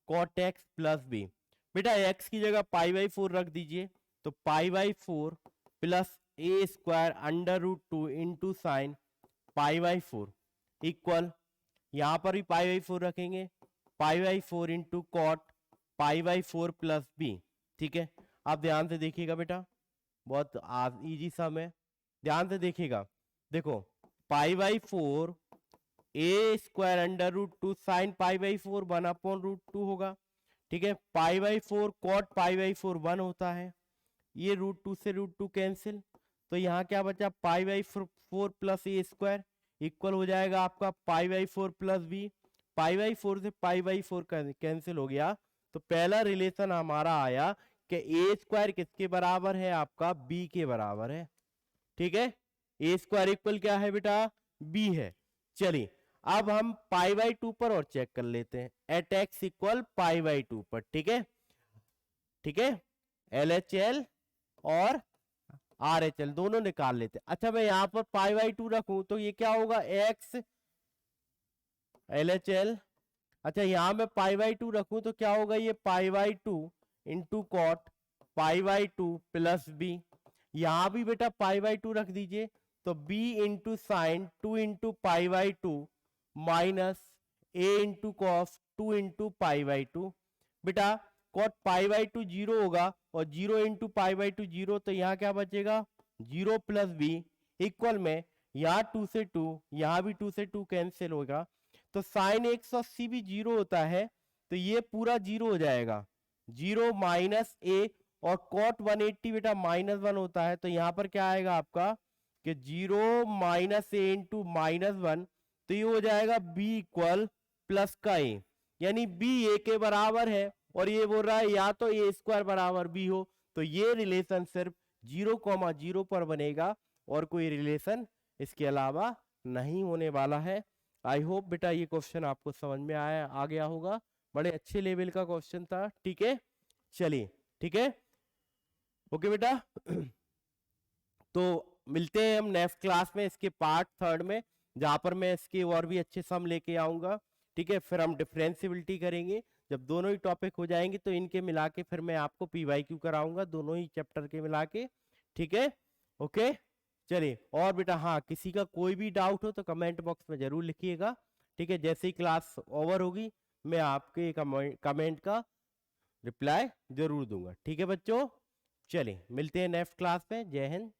cot x plus b. बेटा एक्स की जगह पाई बाई फोर रख दीजिए, तो pi by four plus a square under root two into sine pi by four equal, यहां पर भी पाई बाई फोर रखेंगे, pi by four into cot pi by four plus b. ठीक है, आप ध्यान से देखिएगा बेटा, बहुत इजी सम है, ध्यान से देखिएगा। देखो pi by four a square under root two sine pi by four one upon root two होगा। ठीक है, pi by four cot pi by four one होता है, ये रूट टू से रूट टू कैंसिल, तो यहाँ क्या बचा, pi by four plus a square equal हो जाएगा आपका pi by four plus b. Pi by four से पाई बाई फोर कैंसिल हो गया, तो पहला रिलेशन हमारा आया कि ए स्क्वायर किसके बराबर है, आपका बी के बराबर है। ठीक है, ए स्क्वायर इक्वल क्या है बेटा, बी है। चलिए अब हम पाई बाई टू पर और चेक कर लेते हैं, at x equal pi by two पर। ठीक है, ठीक है, एल एच एल और आर एच एल दोनों निकाल लेते हैं। अच्छा मैं यहां पर पाई बाई टू रखूं तो ये क्या होगा, एक्स एल एच एल। अच्छा यहां मैं पाई बाई टू रखूं तो क्या होगा, ये pi by two into cot pi by two plus b. यहां भी बेटा पाई बाई टू रख दीजिए, तो b into sine two into pi by two minus a into cos two into pi by two. बेटा cot pi by two zero होगा, और zero into pi by two zero, तो यहाँ क्या बचेगा, जीरो प्लस बी इक्वल में, यहाँ to से टू, यहाँ भी टू से टू कैंसिल होगा, तो साइन 180 भी जीरो होता है, तो ये पूरा जीरो हो जाएगा, जीरो माइनस ए, और कॉट 180 बेटा माइनस वन होता है, तो यहां पर क्या आएगा आपका कि जीरो माइनस ए इंटू माइनस वन, तो ये हो जाएगा बी इक्वल प्लस का ए, यानी बी ए के बराबर है, और ये बोल रहा है या तो ए स्क्वायर बराबर बी हो, तो ये रिलेशन सिर्फ 0,0 पर बनेगा, और कोई रिलेशन इसके अलावा नहीं होने वाला है। आई होप बेटा ये क्वेश्चन आपको समझ में आ गया होगा, बड़े अच्छे लेवल का क्वेश्चन था। ठीक है, चलिए ठीक है, ओके बेटा। तो मिलते हैं हम नेक्स्ट क्लास में, इसके पार्ट थर्ड में, जहां पर मैं इसके और भी अच्छे सम लेके आऊंगा। ठीक है, फिर हम डिफरेंशियबिलिटी करेंगे, जब दोनों ही टॉपिक हो जाएंगे तो इनके मिला के फिर मैं आपको पीवाईक्यू कराऊंगा, दोनों ही चैप्टर के मिला के। ठीक है, ओके। चलिए और बेटा हाँ, किसी का कोई भी डाउट हो तो कमेंट बॉक्स में जरूर लिखिएगा। ठीक है, जैसे ही क्लास ओवर होगी मैं आपके कमेंट का रिप्लाई जरूर दूंगा। ठीक है बच्चों, चलिए मिलते हैं नेक्स्ट क्लास में, जय हिंद।